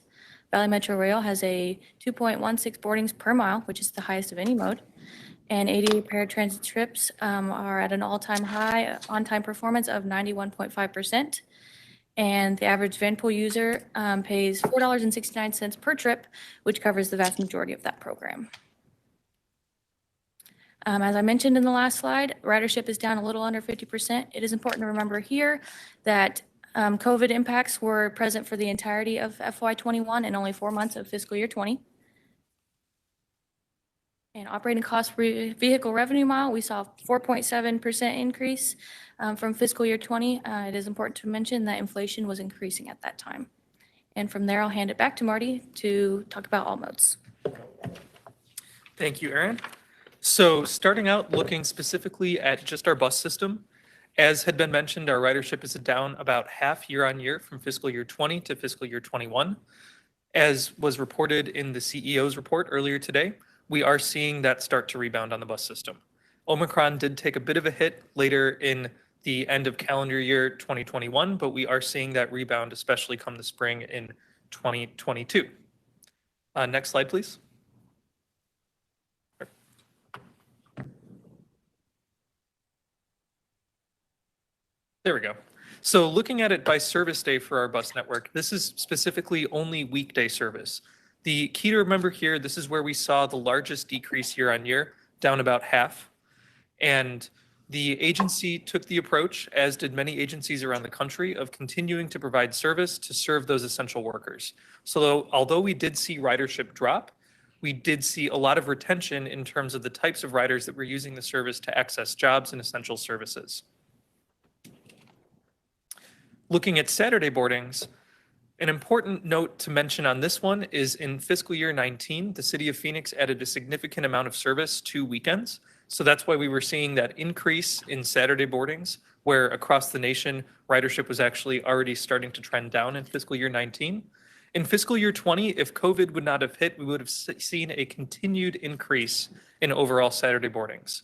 Valley Metro Rail has a 2.16 boardings per mile, which is the highest of any mode. And ADA paratransit trips are at an all-time high on-time performance of 91.5%. And the average Vanpool user pays $4.69 per trip, which covers the vast majority of that program. As I mentioned in the last slide, ridership is down a little under 50%. It is important to remember here that COVID impacts were present for the entirety of FY21 and only 4 months of fiscal year 20. And operating cost per vehicle revenue mile, we saw a 4.7% increase from fiscal year 20. It is important to mention that inflation was increasing at that time. And from there, I'll hand it back to Marty to talk about all modes.
Thank you, Aaron. So starting out, looking specifically at just our bus system, as had been mentioned, our ridership is down about half year on year from fiscal year 20 to fiscal year 21. As was reported in the CEO's report earlier today, we are seeing that start to rebound on the bus system. Omicron did take a bit of a hit later in the end of calendar year 2021, but we are seeing that rebound, especially come the spring in 2022. Next slide, please. There we go. So looking at it by service day for our bus network, this is specifically only weekday service. The key to remember here, this is where we saw the largest decrease year on year, down about half. And the agency took the approach, as did many agencies around the country, of continuing to provide service to serve those essential workers. So although we did see ridership drop, we did see a lot of retention in terms of the types of riders that were using the service to access jobs and essential services. Looking at Saturday boardings, an important note to mention on this one is in fiscal year 19, the city of Phoenix added a significant amount of service to weekends. So that's why we were seeing that increase in Saturday boardings, where across the nation, ridership was actually already starting to trend down in fiscal year 19. In fiscal year 20, if COVID would not have hit, we would have seen a continued increase in overall Saturday boardings.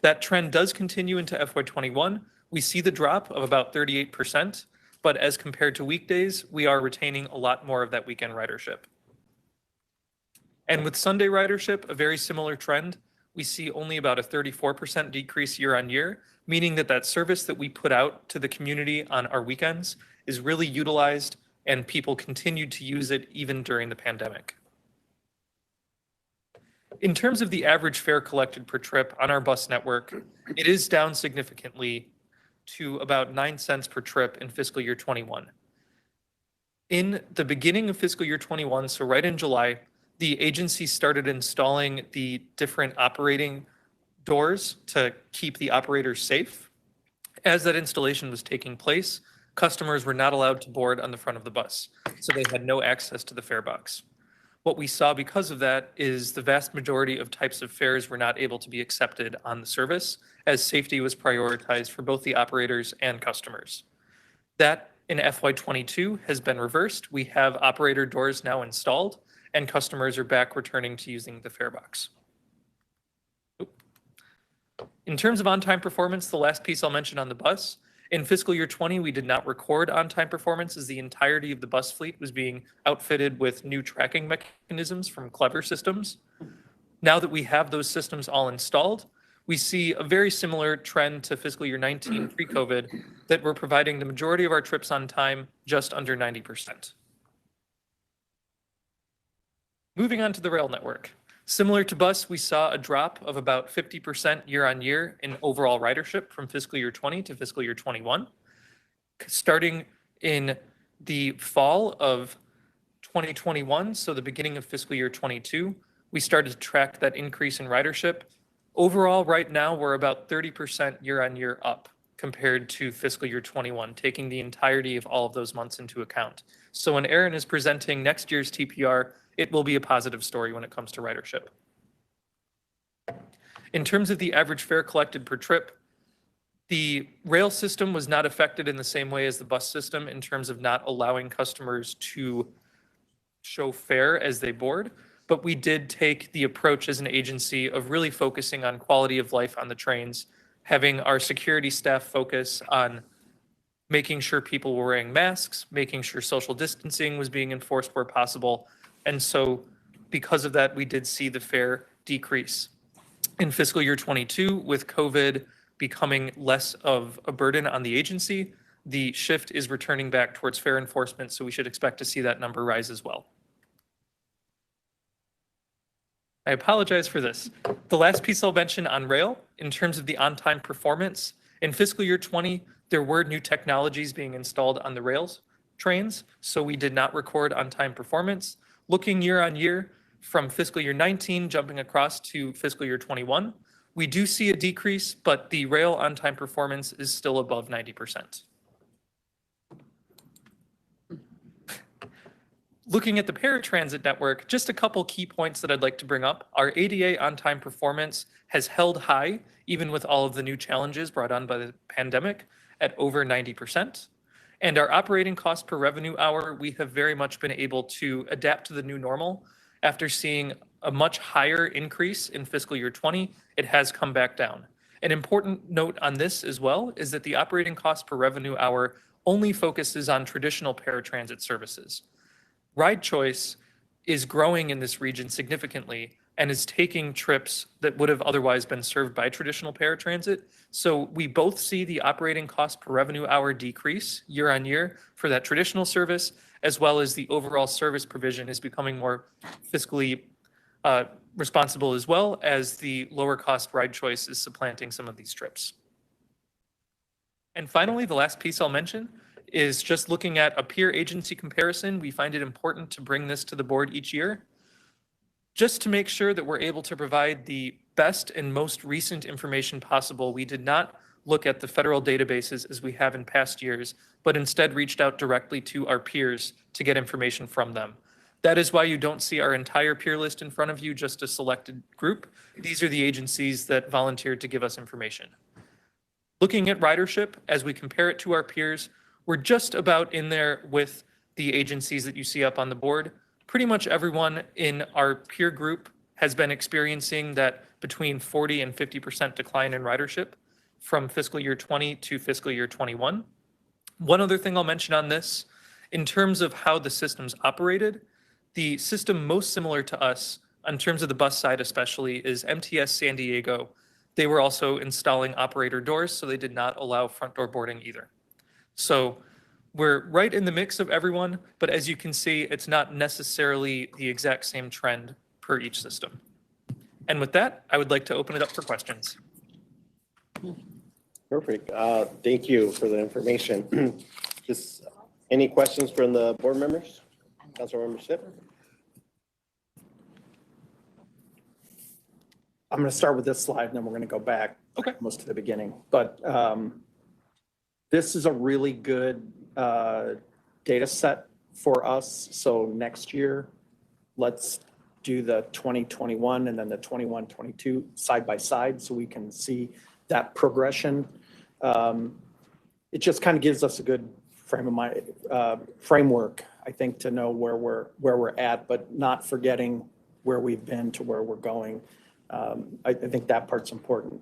That trend does continue into FY21. We see the drop of about 38%. But as compared to weekdays, we are retaining a lot more of that weekend ridership. And with Sunday ridership, a very similar trend. We see only about a 34% decrease year on year, meaning that that service that we put out to the community on our weekends is really utilized and people continued to use it even during the pandemic. In terms of the average fare collected per trip on our bus network, it is down significantly to about 9 cents per trip in fiscal year 21. In the beginning of fiscal year 21, so right in July, the agency started installing the different operating doors to keep the operators safe. As that installation was taking place, customers were not allowed to board on the front of the bus, so they had no access to the fare box. What we saw because of that is the vast majority of types of fares were not able to be accepted on the service, as safety was prioritized for both the operators and customers. That in FY22 has been reversed. We have operator doors now installed, and customers are back returning to using the fare box. In terms of on-time performance, the last piece I'll mention on the bus, in fiscal year 20, we did not record on-time performance as the entirety of the bus fleet was being outfitted with new tracking mechanisms from Clever Systems. Now that we have those systems all installed, we see a very similar trend to fiscal year 19 pre-COVID, that we're providing the majority of our trips on time, just under 90%. Moving on to the rail network. Similar to bus, we saw a drop of about 50% year on year in overall ridership from fiscal year 20 to fiscal year 21. Starting in the fall of 2021, so the beginning of fiscal year 22, we started to track that increase in ridership. Overall, right now, we're about 30% year on year up compared to fiscal year 21, taking the entirety of all of those months into account. So when Aaron is presenting next year's TPR, it will be a positive story when it comes to ridership. In terms of the average fare collected per trip, the rail system was not affected in the same way as the bus system in terms of not allowing customers to show fare as they board, but we did take the approach as an agency of really focusing on quality of life on the trains, having our security staff focus on making sure people were wearing masks, making sure social distancing was being enforced where possible. And so because of that, we did see the fare decrease. In fiscal year 22, with COVID becoming less of a burden on the agency, the shift is returning back towards fare enforcement, so we should expect to see that number rise as well. I apologize for this. The last piece I'll mention on rail, in terms of the on-time performance, in fiscal year 20, there were new technologies being installed on the rails trains, so we did not record on-time performance. Looking year on year from fiscal year 19, jumping across to fiscal year 21, we do see a decrease, but the rail on-time performance is still above 90%. Looking at the paratransit network, just a couple key points that I'd like to bring up. Our ADA on-time performance has held high, even with all of the new challenges brought on by the pandemic, at over 90%. And our operating cost per revenue hour, we have very much been able to adapt to the new normal. After seeing a much higher increase in fiscal year 20, it has come back down. An important note on this as well is that the operating cost per revenue hour only focuses on traditional paratransit services. Ride Choice is growing in this region significantly and is taking trips that would have otherwise been served by traditional paratransit. So we both see the operating cost per revenue hour decrease year on year for that traditional service, as well as the overall service provision is becoming more fiscally responsible, as well as the lower cost Ride Choice is supplanting some of these trips. And finally, the last piece I'll mention is just looking at a peer agency comparison. We find it important to bring this to the board each year, just to make sure that we're able to provide the best and most recent information possible. We did not look at the federal databases as we have in past years, but instead reached out directly to our peers to get information from them. That is why you don't see our entire peer list in front of you, just a selected group. These are the agencies that volunteered to give us information. Looking at ridership, as we compare it to our peers, we're just about in there with the agencies that you see up on the board. Pretty much everyone in our peer group has been experiencing that between 40 and 50% decline in ridership from fiscal year 20 to fiscal year 21. One other thing I'll mention on this, in terms of how the system's operated, the system most similar to us, in terms of the bus side especially, is MTS San Diego. They were also installing operator doors, so they did not allow front door boarding either. So we're right in the mix of everyone, but as you can see, it's not necessarily the exact same trend per each system. And with that, I would like to open it up for questions.
Perfect. Thank you for the information. Just any questions from the board members? Councilmember Stipp?
I'm going to start with this slide and then we're going to go back almost to the beginning. But this is a really good data set for us. So next year, let's do the 2021 and then the 21-22 side by side so we can see that progression. It just kind of gives us a good framework, I think, to know where we're at, but not forgetting where we've been to where we're going. I think that part's important.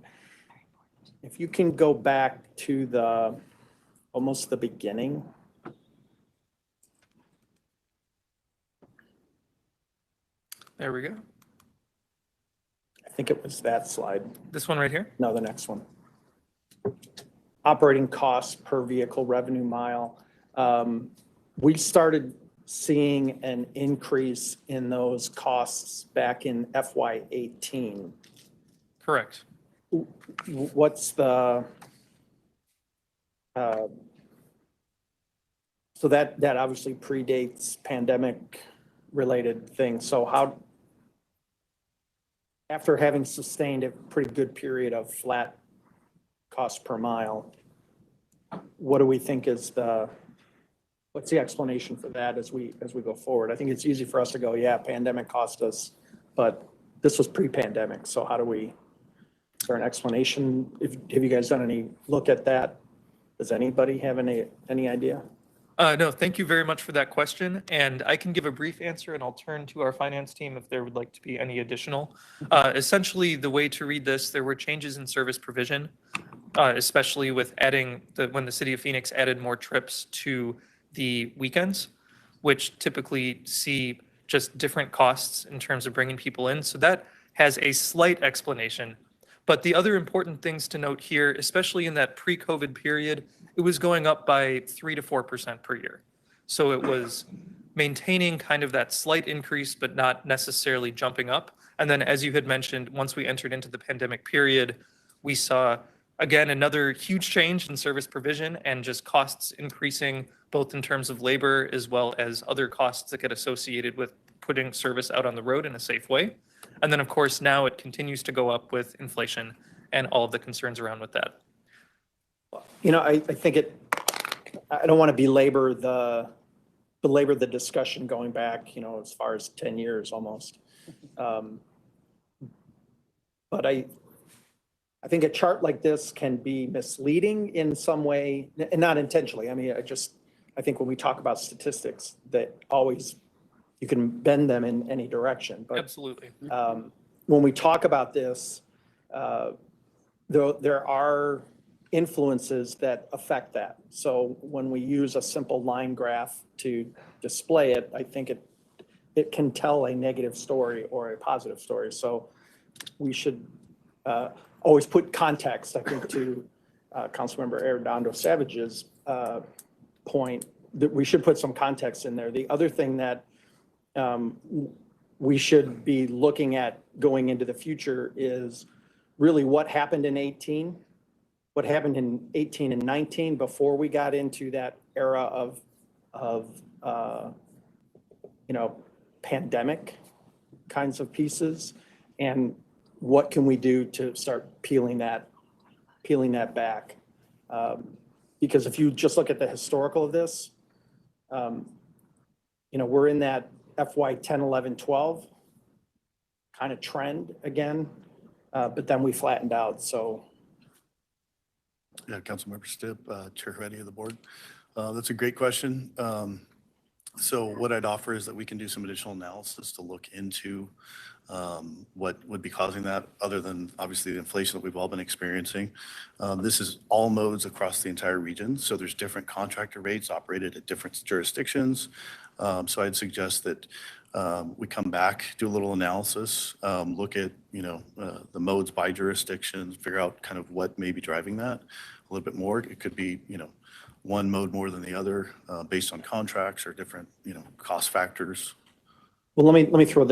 If you can go back to almost the beginning.
There we go.
I think it was that slide.
This one right here?
No, the next one. Operating costs per vehicle revenue mile. We started seeing an increase in those costs back in FY18.
Correct.
What's the, so that obviously predates pandemic related things. So how, after having sustained a pretty good period of flat cost per mile, what do we think is what's the explanation for that as we go forward? I think it's easy for us to go, yeah, pandemic cost us, but this was pre-pandemic. So how do we, is there an explanation? Have you guys done any look at that? Does anybody have any idea?
No, thank you very much for that question. And I can give a brief answer and I'll turn to our finance team if there would like to be any additional. Essentially, the way to read this, there were changes in service provision, especially with adding when the city of Phoenix added more trips to the weekends, which typically see just different costs in terms of bringing people in. So that has a slight explanation. But the other important things to note here, especially in that pre-COVID period, it was going up by 3 to 4% per year. So it was maintaining kind of that slight increase, but not necessarily jumping up. And then, as you had mentioned, once we entered into the pandemic period, we saw, again, another huge change in service provision and just costs increasing, both in terms of labor as well as other costs that get associated with putting service out on the road in a safe way. And then, of course, now it continues to go up with inflation and all of the concerns around with that.
You know, I think I don't want to belabor belabor the discussion going back, as far as 10 years almost. But I think a chart like this can be misleading in some way, and not intentionally. I mean, I think when we talk about statistics, that always, you can bend them in any direction. But
Absolutely.
when we talk about this, there are influences that affect that. So when we use a simple line graph to display it, I think it can tell a negative story or a positive story. So we should always put context, I think, to Councilmember Arredondo Savage's point, that we should put some context in there. The other thing that we should be looking at going into the future is really what happened in 18, what happened in 18 and 19 before we got into that era of pandemic kinds of pieces, and what can we do to start peeling that back? Because if you just look at the historical of this, we're in that FY 10, 11, 12 kind of trend again, but then we flattened out. So.
Yeah, Councilmember Stipp, Chair Heredia of the board. That's a great question. So what I'd offer is that we can do some additional analysis to look into what would be causing that, other than obviously the inflation that we've all been experiencing. This is all modes across the entire region. So there's different contractor rates operated at different jurisdictions. So I'd suggest that we come back, do a little analysis, look at, the modes by jurisdictions, figure out kind of what may be driving that a little bit more. It could be, one mode more than the other based on contracts or different, cost factors.
Well, let me throw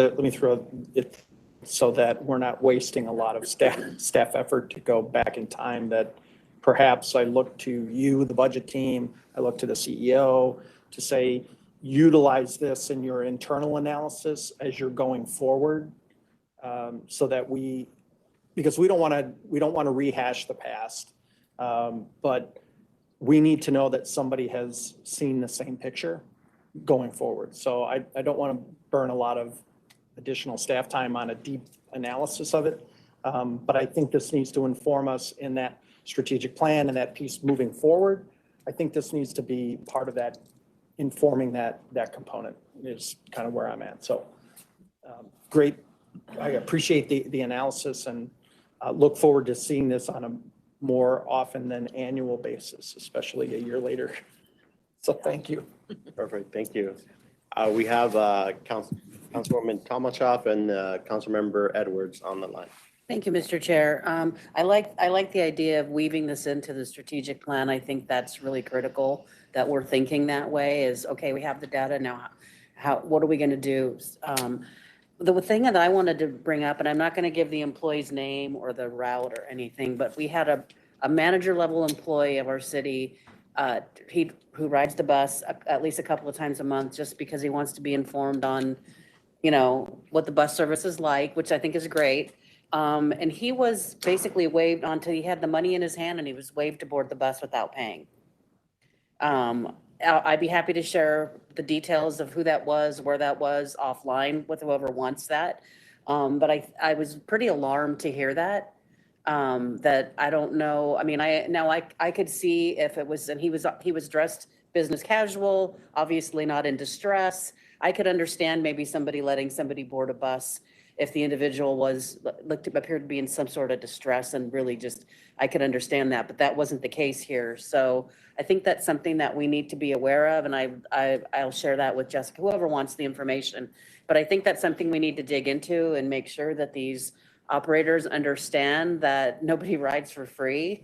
it so that we're not wasting a lot of staff effort to go back in time, that perhaps I look to you, the budget team, I look to the CEO to say, utilize this in your internal analysis as you're going forward, so that because we don't want to rehash the past, but we need to know that somebody has seen the same picture going forward. So I don't want to burn a lot of additional staff time on a deep analysis of it. But I think this needs to inform us in that strategic plan and that piece moving forward. I think this needs to be part of that, informing that component is kind of where I'm at. So great. I appreciate the analysis and look forward to seeing this on a more often than annual basis, especially a year later. So thank you.
Perfect, thank you. We have Councilwoman Tomachoff and Councilmember Edwards on the line.
Thank you, Mr. Chair. I like the idea of weaving this into the strategic plan. I think that's really critical, that we're thinking that way is, okay, we have the data now. What are we going to do? The thing that I wanted to bring up, and I'm not going to give the employee's name or the route or anything, but we had a manager level employee of our city who rides the bus at least a couple of times a month just because he wants to be informed on, what the bus service is like, which I think is great. And he was basically waived until he had the money in his hand, and he was waived to board the bus without paying. I'd be happy to share the details of who that was, where that was offline with whoever wants that. But I was pretty alarmed to hear that. That I don't know. I mean, I could see if it was, and he was dressed business casual, obviously not in distress. I could understand maybe somebody letting somebody board a bus if the individual appeared to be in some sort of distress, and really I could understand that, but that wasn't the case here. So I think that's something that we need to be aware of, and I'll share that with Jessica, whoever wants the information. But I think that's something we need to dig into and make sure that these operators understand that nobody rides for free,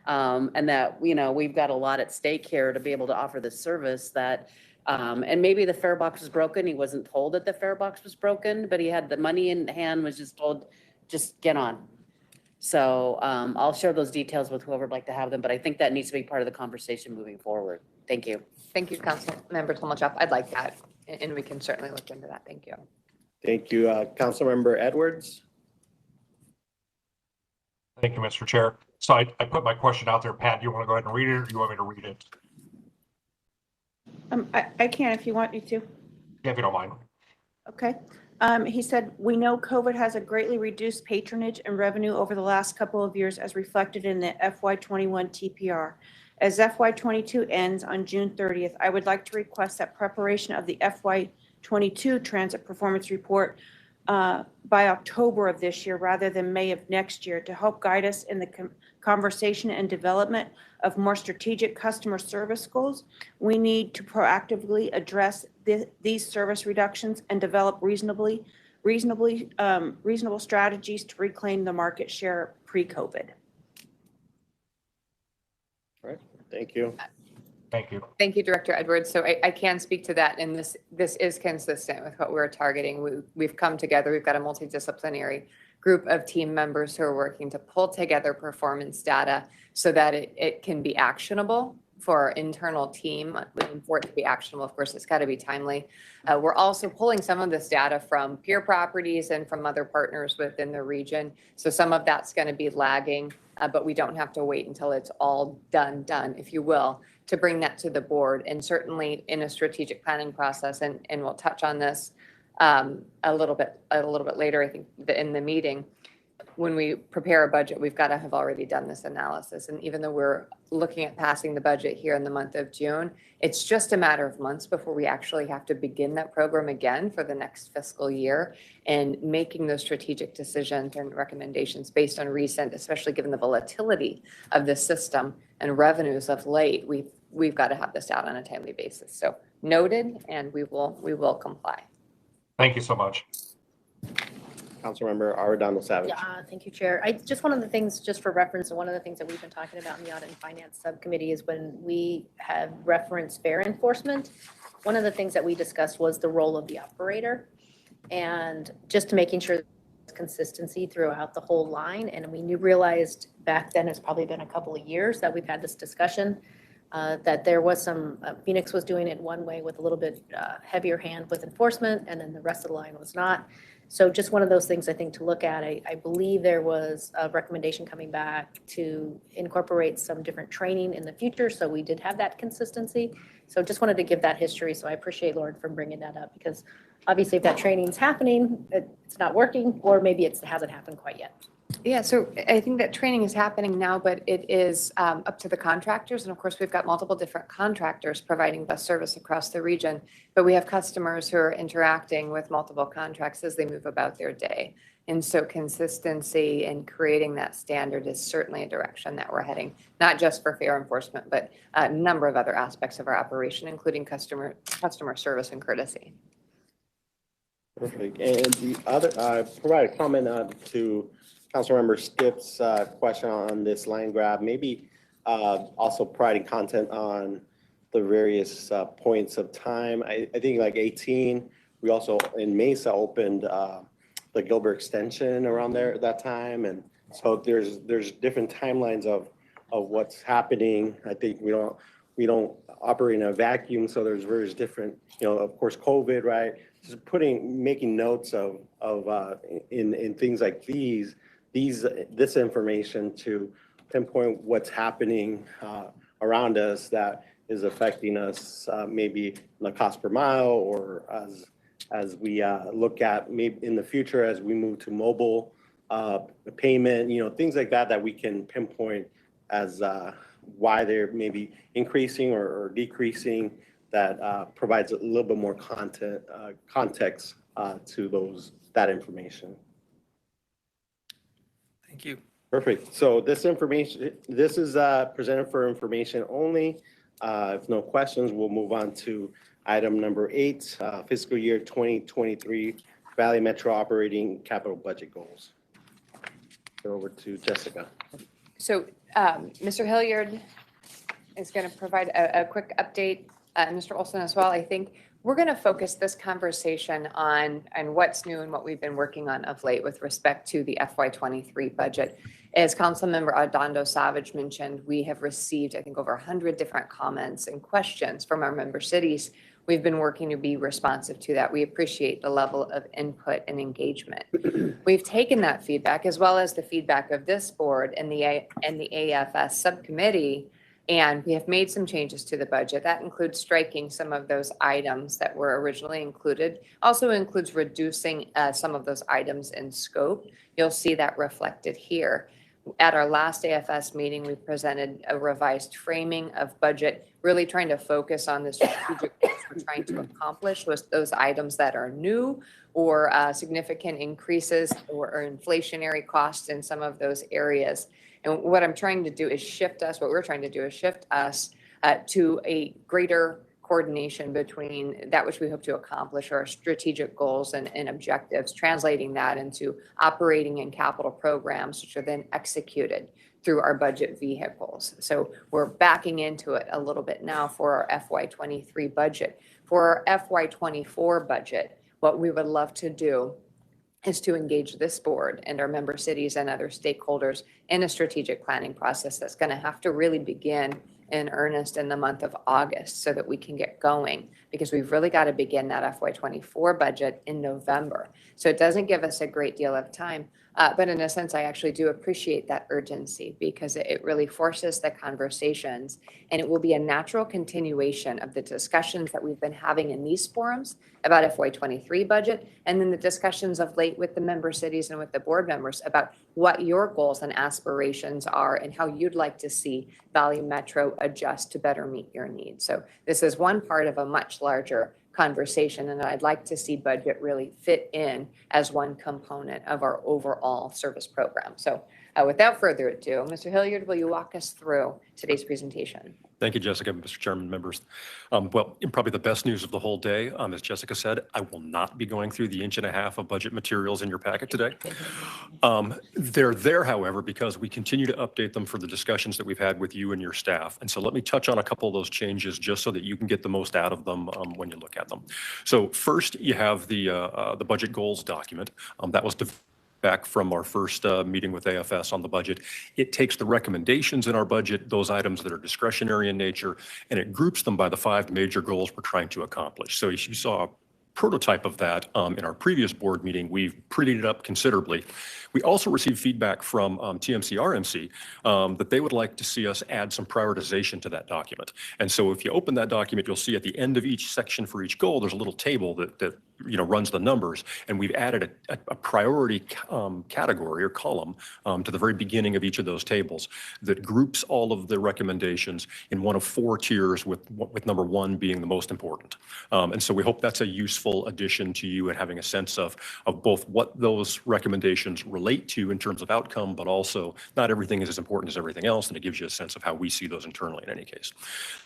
and that, we've got a lot at stake here to be able to offer this service that, and maybe the fare box was broken. He wasn't told that the fare box was broken, but he had the money in hand, was just told, just get on. So I'll share those details with whoever would like to have them, but I think that needs to be part of the conversation moving forward. Thank you.
Thank you, Councilmember Tomachoff. I'd like that, and we can certainly look into that. Thank you.
Thank you. Councilmember Edwards.
Thank you, Mr. Chair. So I put my question out there. Pat, do you want to go ahead and read it, or do you want me to read it?
I can if you want me to.
Yeah, if you don't mind.
Okay. He said, "We know COVID has a greatly reduced patronage and revenue over the last couple of years as reflected in the FY21 TPR. As FY22 ends on June 30th, I would like to request that preparation of the FY22 transit performance report by October of this year rather than May of next year to help guide us in the conversation and development of more strategic customer service goals. We need to proactively address these service reductions and develop reasonable strategies to reclaim the market share pre-COVID."
All right, thank you.
Thank you.
Thank you, Director Edwards. So I can speak to that, and this is consistent with what we're targeting. We've come together, we've got a multidisciplinary group of team members who are working to pull together performance data so that it can be actionable for our internal team. For it to be actionable, of course, it's got to be timely. We're also pulling some of this data from peer properties and from other partners within the region. So some of that's going to be lagging, but we don't have to wait until it's all done, if you will, to bring that to the board, and certainly in a strategic planning process. And we'll touch on this a little bit later, I think, in the meeting. When we prepare a budget, we've got to have already done this analysis. And even though we're looking at passing the budget here in the month of June, it's just a matter of months before we actually have to begin that program again for the next fiscal year, and making those strategic decisions and recommendations based on recent, especially given the volatility of the system and revenues of late. We've got to have this out on a timely basis. So noted, and we will comply.
Thank you so much.
Councilmember Arredondo Savage.
Yeah, thank you, Chair. Just one of the things, just for reference, and one of the things that we've been talking about in the Audit and Finance Subcommittee is when we have referenced fare enforcement, one of the things that we discussed was the role of the operator, and just to making sure consistency throughout the whole line. And we realized back then, it's probably been a couple of years that we've had this discussion, that there was some, Phoenix was doing it one way with a little bit heavier hand with enforcement, and then the rest of the line was not. So just one of those things I think to look at. I believe there was a recommendation coming back to incorporate some different training in the future. So we did have that consistency. So just wanted to give that history. So I appreciate Lauren for bringing that up, because obviously if that training's happening, it's not working, or maybe it hasn't happened quite yet.
Yeah, so I think that training is happening now, but it is up to the contractors. And of course, we've got multiple different contractors providing bus service across the region, but we have customers who are interacting with multiple contracts as they move about their day. And so consistency and creating that standard is certainly a direction that we're heading, not just for fare enforcement, but a number of other aspects of our operation, including customer service and courtesy.
Perfect. And the other, provide a comment to Councilmember Stipp's question on this land grab, maybe also providing content on the various points of time. I think like 18, we also in Mesa opened the Gilbert extension around there at that time. And so there's different timelines of what's happening. I think we don't operate in a vacuum. So there's various different, of course, COVID, right? Just making notes of in things like this information to pinpoint what's happening around us that is affecting us, maybe the cost per mile, or as we look at maybe in the future as we move to mobile payment, things like that we can pinpoint as why they're maybe increasing or decreasing. That provides a little bit more context to that information.
Thank you.
Perfect. So this is presented for information only. If no questions, we'll move on to item number 8, fiscal year 2023 Valley Metro operating capital budget goals. Go over to Jessica.
So Mr. Hilliard is going to provide a quick update, Mr. Olson as well. I think we're going to focus this conversation on what's new and what we've been working on of late with respect to the FY23 budget. As Councilmember Arredondo Savage mentioned, we have received, I think, over 100 different comments and questions from our member cities. We've been working to be responsive to that. We appreciate the level of input and engagement. We've taken that feedback, as well as the feedback of this board and the AFS subcommittee, And we have made some changes to the budget. That includes striking some of those items that were originally included. Also includes reducing some of those items in scope. You'll see that reflected here. At our last AFS meeting, we presented a revised framing of budget, really trying to focus on the strategic goals we're trying to accomplish with those items that are new or significant increases or inflationary costs in some of those areas. And what I'm trying to do is shift us, what we're trying to do is shift us to a greater coordination between that which we hope to accomplish, our strategic goals and objectives, translating that into operating and capital programs, which are then executed through our budget vehicles. So we're backing into it a little bit now for our FY23 budget. For our FY24 budget, what we would love to do is to engage this board and our member cities and other stakeholders in a strategic planning process that's going to have to really begin in earnest in the month of August so that we can get going, because we've really got to begin that FY24 budget in November. So it doesn't give us a great deal of time, but in a sense, I actually do appreciate that urgency because it really forces the conversations, and it will be a natural continuation of the discussions that we've been having in these forums about FY23 budget, and then the discussions of late with the member cities and with the board members about what your goals and aspirations are and how you'd like to see Valley Metro adjust to better meet your needs. So this is one part of a much larger conversation, and I'd like to see budget really fit in as one component of our overall service program. So without further ado, Mr. Hilliard, will you walk us through today's presentation?
Thank you, Jessica, Mr. Chairman, members. Well, probably the best news of the whole day, as Jessica said, I will not be going through the 1.5 inches of budget materials in your packet today. They're there, however, because we continue to update them for the discussions that we've had with you and your staff. And so let me touch on a couple of those changes just so that you can get the most out of them when you look at them. So first, you have the budget goals document. That was back from our first meeting with AFS on the budget. It takes the recommendations in our budget, those items that are discretionary in nature, and it groups them by the 5 major goals we're trying to accomplish. So you saw a prototype of that in our previous board meeting. We've prettied it up considerably. We also received feedback from TMC RMC that they would like to see us add some prioritization to that document. And so if you open that document, you'll see at the end of each section for each goal, there's a little table that runs the numbers, and we've added a priority category or column to the very beginning of each of those tables that groups all of the recommendations in one of 4 tiers, with number 1 being the most important. And so we hope that's a useful addition to you and having a sense of both what those recommendations relate to in terms of outcome, but also not everything is as important as everything else, and it gives you a sense of how we see those internally in any case.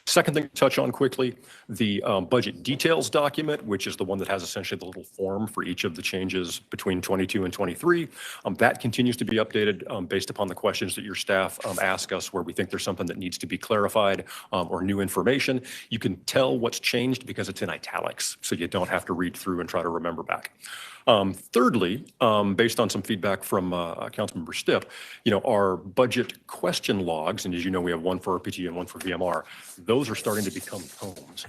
Second thing to touch on quickly, the budget details document, which is the one that has essentially the little form for each of the changes between 22 and 23. That continues to be updated based upon the questions that your staff ask us, where we think there's something that needs to be clarified or new information. You can tell what's changed because it's in italics, so you don't have to read through and try to remember back. Thirdly, based on some feedback from Councilmember Stipp, our budget question logs, and as you know, we have one for RPT and one for VMR, those are starting to become tomes.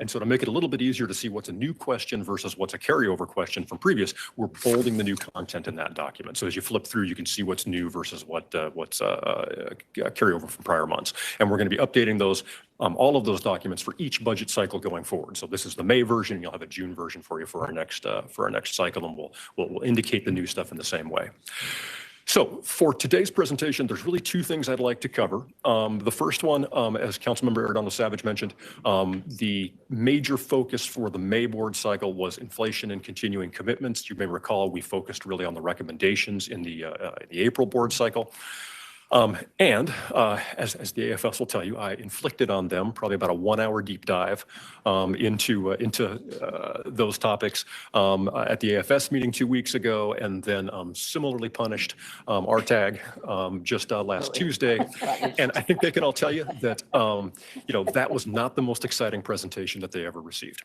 And so to make it a little bit easier to see what's a new question versus what's a carryover question from previous, we're bolding the new content in that document. So as you flip through, you can see what's new versus what's a carryover from prior months. And we're going to be updating those, all of those documents for each budget cycle going forward. So this is the May version. You'll have a June version for you for our next cycle, and we'll indicate the new stuff in the same way. So for today's presentation, there's really 2 things I'd like to cover. The first one, as Councilmember Arredondo Savage mentioned, the major focus for the May board cycle was inflation and continuing commitments. You may recall we focused really on the recommendations in the April board cycle. And as the AFS will tell you, I inflicted on them probably about a 1-hour deep dive into those topics at the AFS meeting 2 weeks ago, and then similarly punished RTAG just last Tuesday. And I think they can all tell you that that was not the most exciting presentation that they ever received.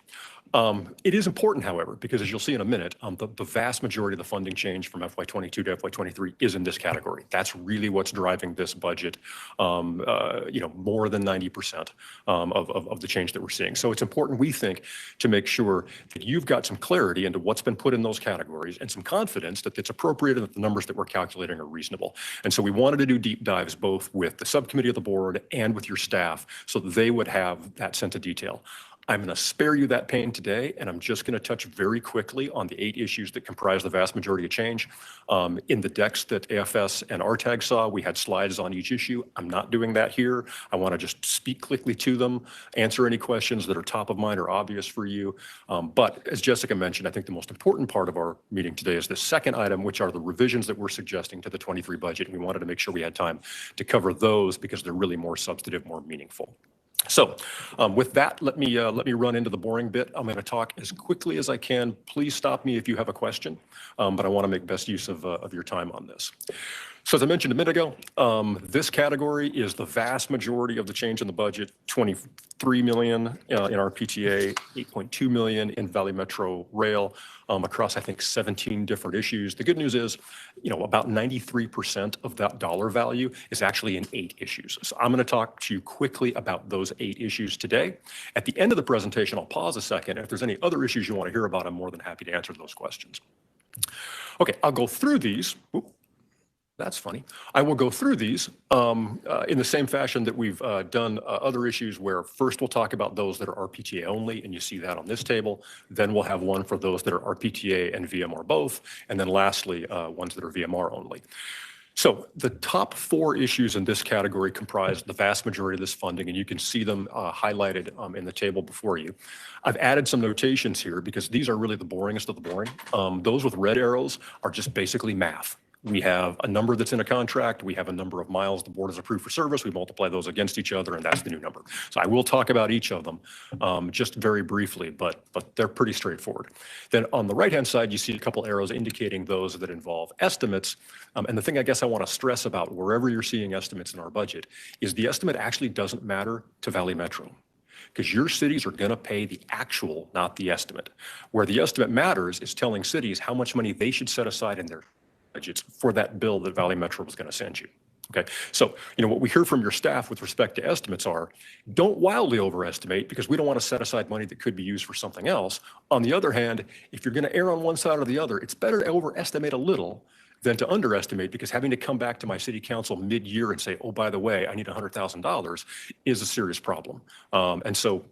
It is important, however, because as you'll see in a minute, the vast majority of the funding change from FY22 to FY23 is in this category. That's really what's driving driving this budget, more than 90% of the change that we're seeing. So it's important, we think, to make sure that you've got some clarity into what's been put in those categories and some confidence that it's appropriate and that the numbers that we're calculating are reasonable. And so we wanted to do deep dives both with the subcommittee of the board and with your staff so that they would have that sense of detail. I'm going to spare you that pain today, and I'm just going to touch very quickly on the 8 issues that comprise the vast majority of change. In the decks that AFS and RTAG saw, we had slides on each issue. I'm not doing that here. I want to just speak quickly to them, answer any questions that are top of mind or obvious for you. But as Jessica mentioned, I think the most important part of our meeting today is the second item, which are the revisions that we're suggesting to the 23 budget. We wanted to make sure we had time to cover those because they're really more substantive, more meaningful. So with that, let me run into the boring bit. I'm going to talk as quickly as I can. Please stop me if you have a question, but I want to make best use of your time on this. So as I mentioned a minute ago, this category is the vast majority of the change in the budget, $23 million in our PTA, $8.2 million in Valley Metro Rail, across, I think, 17 different issues. The good news is, about 93% of that dollar value is actually in 8 issues. So I'm going to talk to you quickly about those 8 issues today. At the end of the presentation, I'll pause a second. If there's any other issues you want to hear about, I'm more than happy to answer those questions. Okay, I'll go through these. Oop. That's funny. I will go through these in the same fashion that we've done other issues where first we'll talk about those that are RPTA only, and you see that on this table. Then we'll have one for those that are RPTA and VMR both. And then lastly, ones that are VMR only. So the top 4 issues in this category comprise the vast majority of this funding, and you can see them highlighted in the table before you. I've added some notations here because these are really the boringest of the boring. Those with red arrows are just basically math. We have a number that's in a contract. We have a number of miles the board has approved for service. We multiply those against each other, and that's the new number. So I will talk about each of them just very briefly, but they're pretty straightforward. Then on the right-hand side, you see a couple arrows indicating those that involve estimates. And the thing I guess I want to stress about wherever you're seeing estimates in our budget is the estimate actually doesn't matter to Valley Metro, because your cities are going to pay the actual, not the estimate. Where the estimate matters is telling cities how much money they should set aside in their budgets for that bill that Valley Metro was going to send you. Okay, so what we hear from your staff with respect to estimates are, don't wildly overestimate because we don't want to set aside money that could be used for something else. On the other hand, if you're going to err on one side or the other, it's better to overestimate a little than to underestimate, because having to come back to my city council mid-year and say, oh, by the way, I need $100,000 is a serious problem. So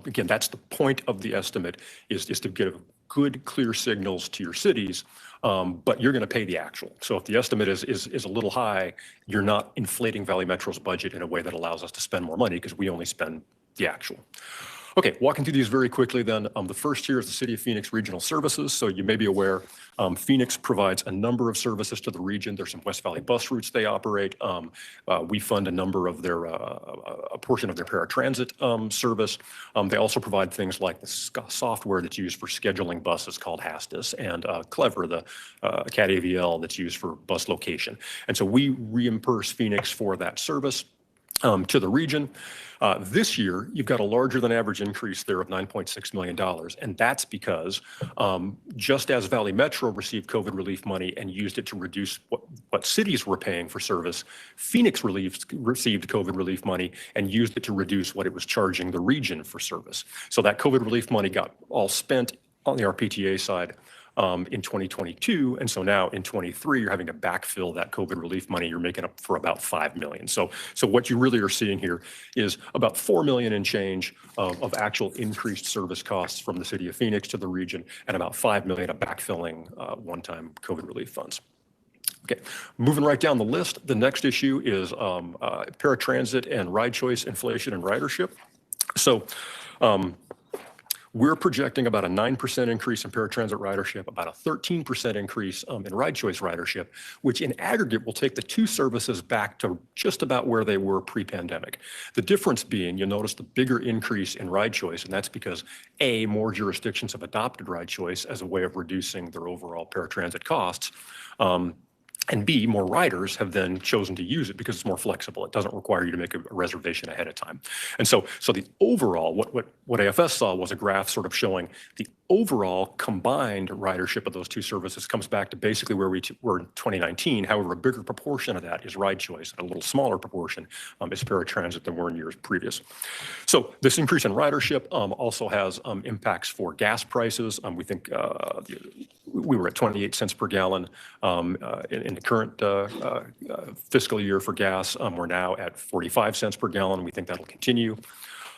again, that's the point of the estimate is to give good, clear signals to your cities, but you're going to pay the actual. So if the estimate is a little high, you're not inflating Valley Metro's budget in a way that allows us to spend more money because we only spend the actual. Okay, walking through these very quickly then. The first here is the City of Phoenix Regional Services. So you may be aware, Phoenix provides a number of services to the region. There's some West Valley bus routes they operate. We fund a number of their, a portion of their paratransit service. They also provide things like the software that's used for scheduling buses called HASTIS, and Clever, the CAT AVL that's used for bus location. And so we reimburse Phoenix for that service to the region. This year, you've got a larger than average increase there of $9.6 million. And that's because just as Valley Metro received COVID relief money and used it to reduce what cities were paying for service, Phoenix received COVID relief money and used it to reduce what it was charging the region for service. So that COVID relief money got all spent on the RPTA side in 2022. And so now in 23, you're having to backfill that COVID relief money. You're making up for about $5 million. So what you really are seeing here is about $4 million in change of actual increased service costs from the city of Phoenix to the region, and about $5 million of backfilling one-time COVID relief funds. Okay, moving right down the list, the next issue is paratransit and ride choice inflation and ridership. So we're projecting about a 9% increase in paratransit ridership, about a 13% increase in ride choice ridership, which in aggregate will take the two services back to just about where they were pre-pandemic. The difference being, you'll notice the bigger increase in ride choice, and that's because A, more jurisdictions have adopted ride choice as a way of reducing their overall paratransit costs. And B, more riders have then chosen to use it because it's more flexible. It doesn't require you to make a reservation ahead of time. And so the overall, what AFS saw was a graph sort of showing the overall combined ridership of those two services comes back to basically where we were in 2019. However, a bigger proportion of that is ride choice, and a little smaller proportion is paratransit than were in years previous. So this increase in ridership also has impacts for gas prices. We think we were at 28 cents per gallon in the current fiscal year for gas. We're now at 45 cents per gallon. We think that'll continue.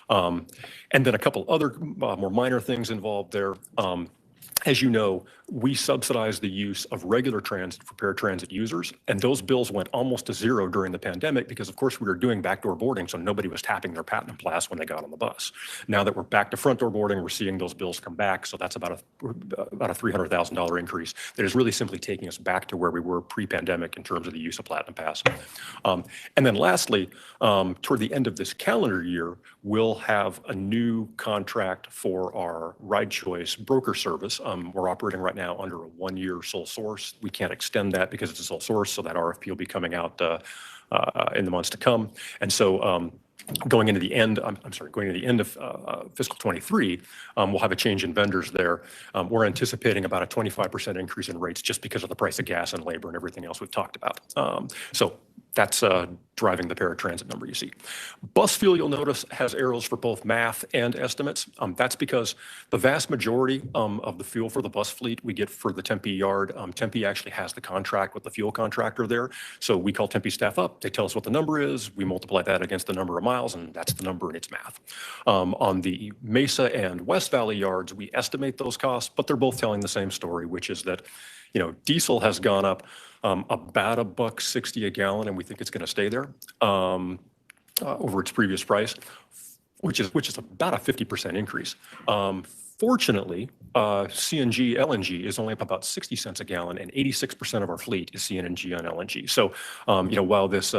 And then a couple other more minor things involved there. As you know, we subsidize the use of regular transit for paratransit users, and those bills went almost to zero during the pandemic because, of course, we were doing backdoor boarding, so nobody was tapping their Platinum Pass when they got on the bus. Now that we're back to front door boarding, we're seeing those bills come back, so that's about a $300,000 increase that is really simply taking us back to where we were pre-pandemic in terms of the use of Platinum Pass. And then lastly, toward the end of this calendar year, we'll have a new contract for our ride choice broker service. We're operating right now under a 1-year sole source. We can't extend that because it's a sole source, so that RFP will be coming out in the months to come. And so going into the end, going into the end of fiscal 23, we'll have a change in vendors there. We're anticipating about a 25% increase in rates just because of the price of gas and labor and everything else we've talked about. So that's driving the paratransit number you see. Bus fuel, you'll notice, has arrows for both math and estimates. That's because the vast majority of the fuel for the bus fleet we get for the Tempe yard. Tempe actually has the contract with the fuel contractor there. So we call Tempe staff up. They tell us what the number is. We multiply that against the number of miles, and that's the number in its math. On the Mesa and West Valley yards, we estimate those costs, but they're both telling the same story, which is that, diesel has gone up about $1.60 a gallon, and we think it's going to stay there over its previous price, which is about a 50% increase. Fortunately, CNG, LNG is only up about 60 cents a gallon, and 86% of our fleet is CNG and LNG. So, while this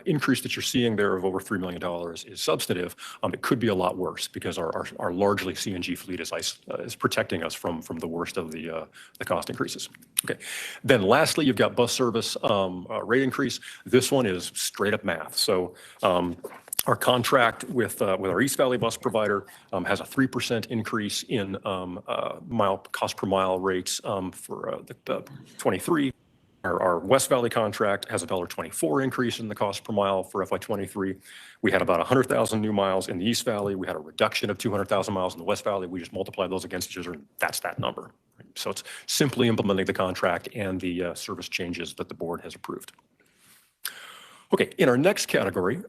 increase that you're seeing there of over $3 million is substantive, it could be a lot worse because our largely CNG fleet is protecting us from the worst of the cost increases. Okay. Then lastly, you've got bus service rate increase. This one is straight up math. So, our contract with our East Valley bus provider has a 3% increase in cost per mile rates for the 23. Our West Valley contract has a $1.24 increase in the cost per mile for FY23. We had about 100,000 new miles in the East Valley. We had a reduction of 200,000 miles in the West Valley. We just multiplied those against each other, and that's that number. So it's simply implementing the contract and the service changes that the board has approved. Okay, in our next category,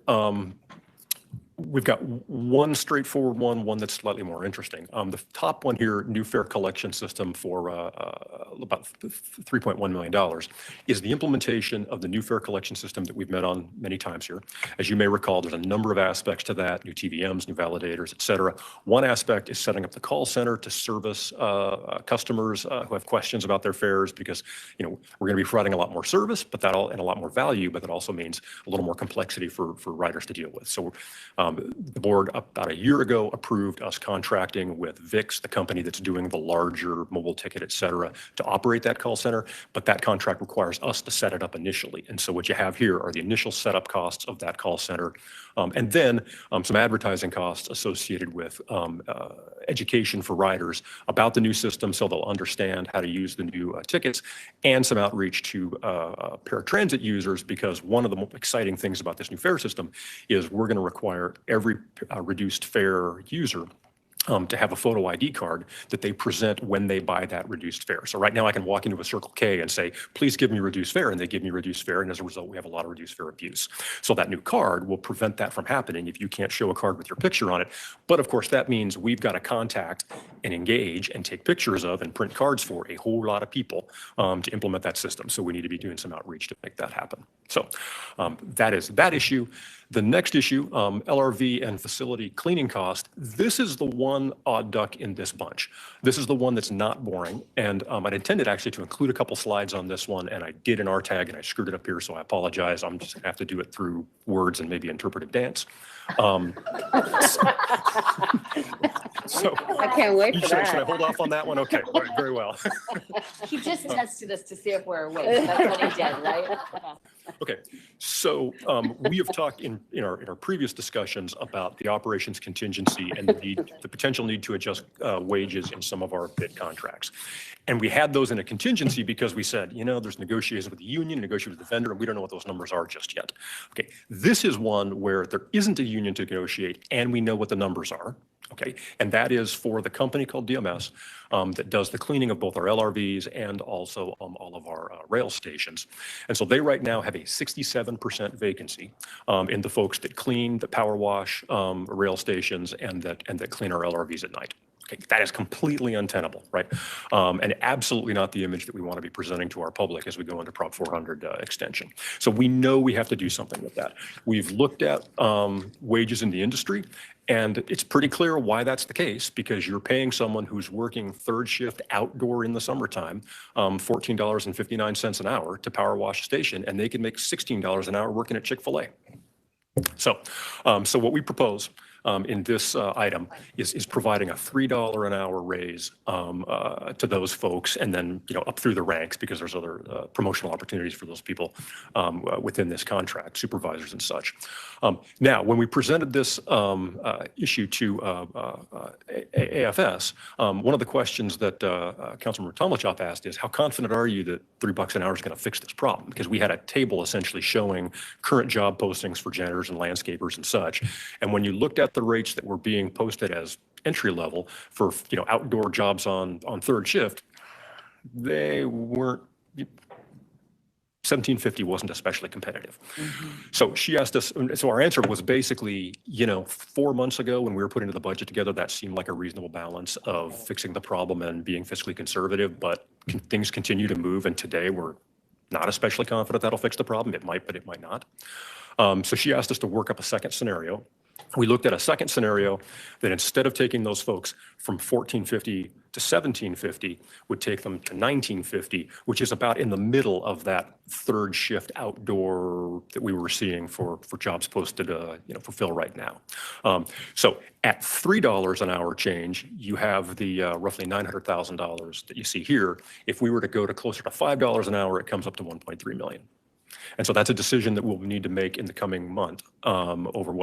we've got one straightforward one that's slightly more interesting. The top one here, new fare collection system for about $3.1 million, is the implementation of the new fare collection system that we've met on many times here. As you may recall, there's a number of aspects to that, new TVMs, new validators, et cetera. One aspect is setting up the call center to service customers who have questions about their fares because, we're going to be providing a lot more service, and a lot more value, but that also means a little more complexity for riders to deal with. So the board about a year ago approved us contracting with VIX, the company that's doing the larger mobile ticket, et cetera, to operate that call center. But that contract requires us to set it up initially. And so what you have here are the initial setup costs of that call center. And then some advertising costs associated with education for riders about the new system so they'll understand how to use the new tickets, and some outreach to paratransit users, because one of the most exciting things about this new fare system is we're going to require every reduced fare user to have a photo ID card that they present when they buy that reduced fare. So right now I can walk into a Circle K and say, please give me reduced fare, and they give me reduced fare, and as a result we have a lot of reduced fare abuse. So that new card will prevent that from happening if you can't show a card with your picture on it. But of course that means we've got to contact and engage and take pictures of and print cards for a whole lot of people to implement that system. So we need to be doing some outreach to make that happen. So that is that issue. The next issue, LRV and facility cleaning cost. This is the one odd duck in this bunch. This is the one that's not boring. And I'd intended actually to include a couple slides on this one, and I did an RTAG and I screwed it up here, so I apologize. I'm just gonna have to do it through words and maybe interpretive dance. So
I can't wait for
should I
that.
hold off on that one? Okay, all right, very well.
He just tested us to see if we're awake. That's what he did, right?
Okay, so we have talked in our previous discussions about the operations contingency and the potential need to adjust wages in some of our bid contracts. And we had those in a contingency because we said, you know, there's negotiations with the union, negotiations with the vendor, and we don't know what those numbers are just yet. Okay, this is one where there isn't a union to negotiate and we know what the numbers are. Okay, and that is for the company called DMS that does the cleaning of both our LRVs and also all of our rail stations. And so they right now have a 67% vacancy in the folks that clean, that power wash rail stations and that clean our LRVs at night. Okay, that is completely untenable, right? And absolutely not the image that we want to be presenting to our public as we go into Prop 400 extension. So we know we have to do something with that. We've looked at wages in the industry, and it's pretty clear why that's the case, because you're paying someone who's working third shift outdoor in the summertime, $14.59 an hour to power wash a station, and they can make $16 an hour working at Chick-fil-A. So what we propose in this item is providing a $3 an hour raise to those folks, and then up through the ranks, because there's other promotional opportunities for those people within this contract, supervisors and such. Now, when we presented this issue to AFS, one of the questions that Councilmember Tomlichov asked is, how confident are you that $3 an hour is going to fix this problem? Because we had a table essentially showing current job postings for janitors and landscapers and such. And when you looked at the rates that were being posted as entry level for outdoor jobs on third shift, they weren't. 1750 wasn't especially competitive. So she asked us, so our answer was basically, 4 months ago when we were putting the budget together, that seemed like a reasonable balance of fixing the problem and being fiscally conservative, but things continue to move, and today we're not especially confident that'll fix the problem. It might, but it might not. So she asked us to work up a second scenario. We looked at a second scenario that instead of taking those folks from 1450 to 1750 would take them to 1950, which is about in the middle of that third shift outdoor that we were seeing for jobs posted, for fill right now. So at $3 an hour change, you have the roughly $900,000 that you see here. If we were to go to closer to $5 an hour, it comes up to 1.3 million. And so that's a decision that we'll need to make in the coming month over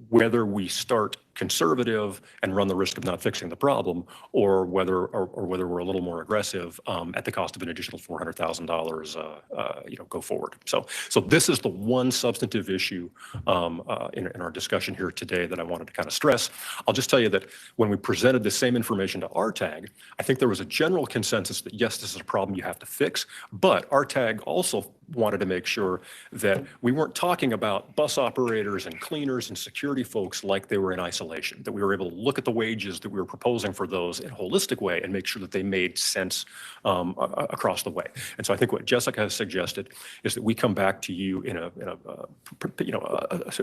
whether we start conservative and run the risk of not fixing the problem, or whether we're a little more aggressive at the cost of an additional $400,000 go forward. So this is the one substantive issue in our discussion here today that I wanted to kind of stress. I'll just tell you that when we presented the same information to RTAG, I think there was a general consensus that yes, this is a problem you have to fix, but RTAG also wanted to make sure that we weren't talking about bus operators and cleaners and security folks like they were in isolation, that we were able to look at the wages that we were proposing for those in a holistic way and make sure that they made sense across the way. And so I think what Jessica has suggested is that we come back to you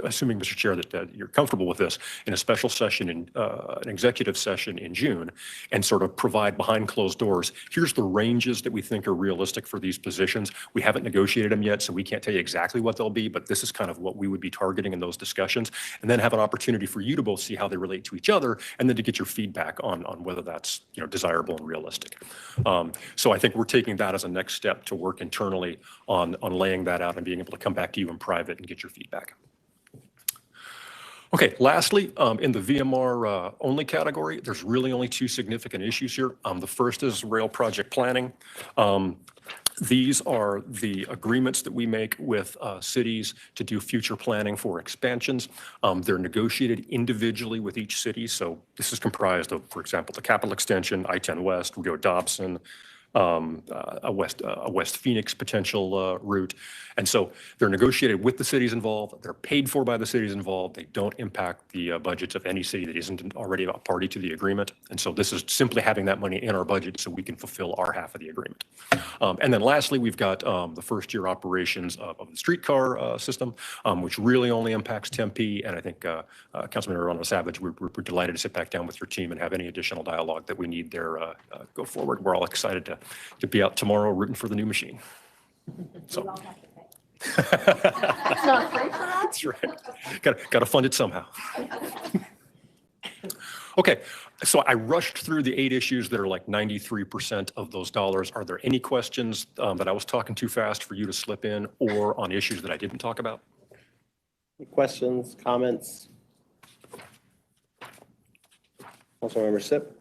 assuming, Mr. Chair, that you're comfortable with this, in a special session, an executive session in June, and sort of provide behind closed doors, here's the ranges that we think are realistic for these positions. We haven't negotiated them yet, so we can't tell you exactly what they'll be, but this is kind of what we would be targeting in those discussions, and then have an opportunity for you to both see how they relate to each other, and then to get your feedback on whether that's desirable and realistic. So I think we're taking that as a next step to work internally on laying that out and being able to come back to you in private and get your feedback. Okay, lastly, in the VMR only category, there's really only two significant issues here. The first is rail project planning. These are the agreements that we make with cities to do future planning for expansions. They're negotiated individually with each city. So this is comprised of, for example, the Capital Extension, I-10 West, Rio Dobson, a West Phoenix potential route. And so they're negotiated with the cities involved. They're paid for by the cities involved. They don't impact the budgets of any city that isn't already a party to the agreement. And so this is simply having that money in our budget so we can fulfill our half of the agreement. And then lastly, we've got the first year operations of the streetcar system, which really only impacts Tempe. And I think Councilmember Rono Savage, we're delighted to sit back down with your team and have any additional dialogue that we need there go forward. We're all excited to be out tomorrow rooting for the new machine. So. That's right. Got to fund it somehow. Okay, so I rushed through the 8 issues that are like 93% of those dollars. Are there any questions that I was talking too fast for you to slip in, or on issues that I didn't talk about?
Any questions, comments? Councilmember Sip.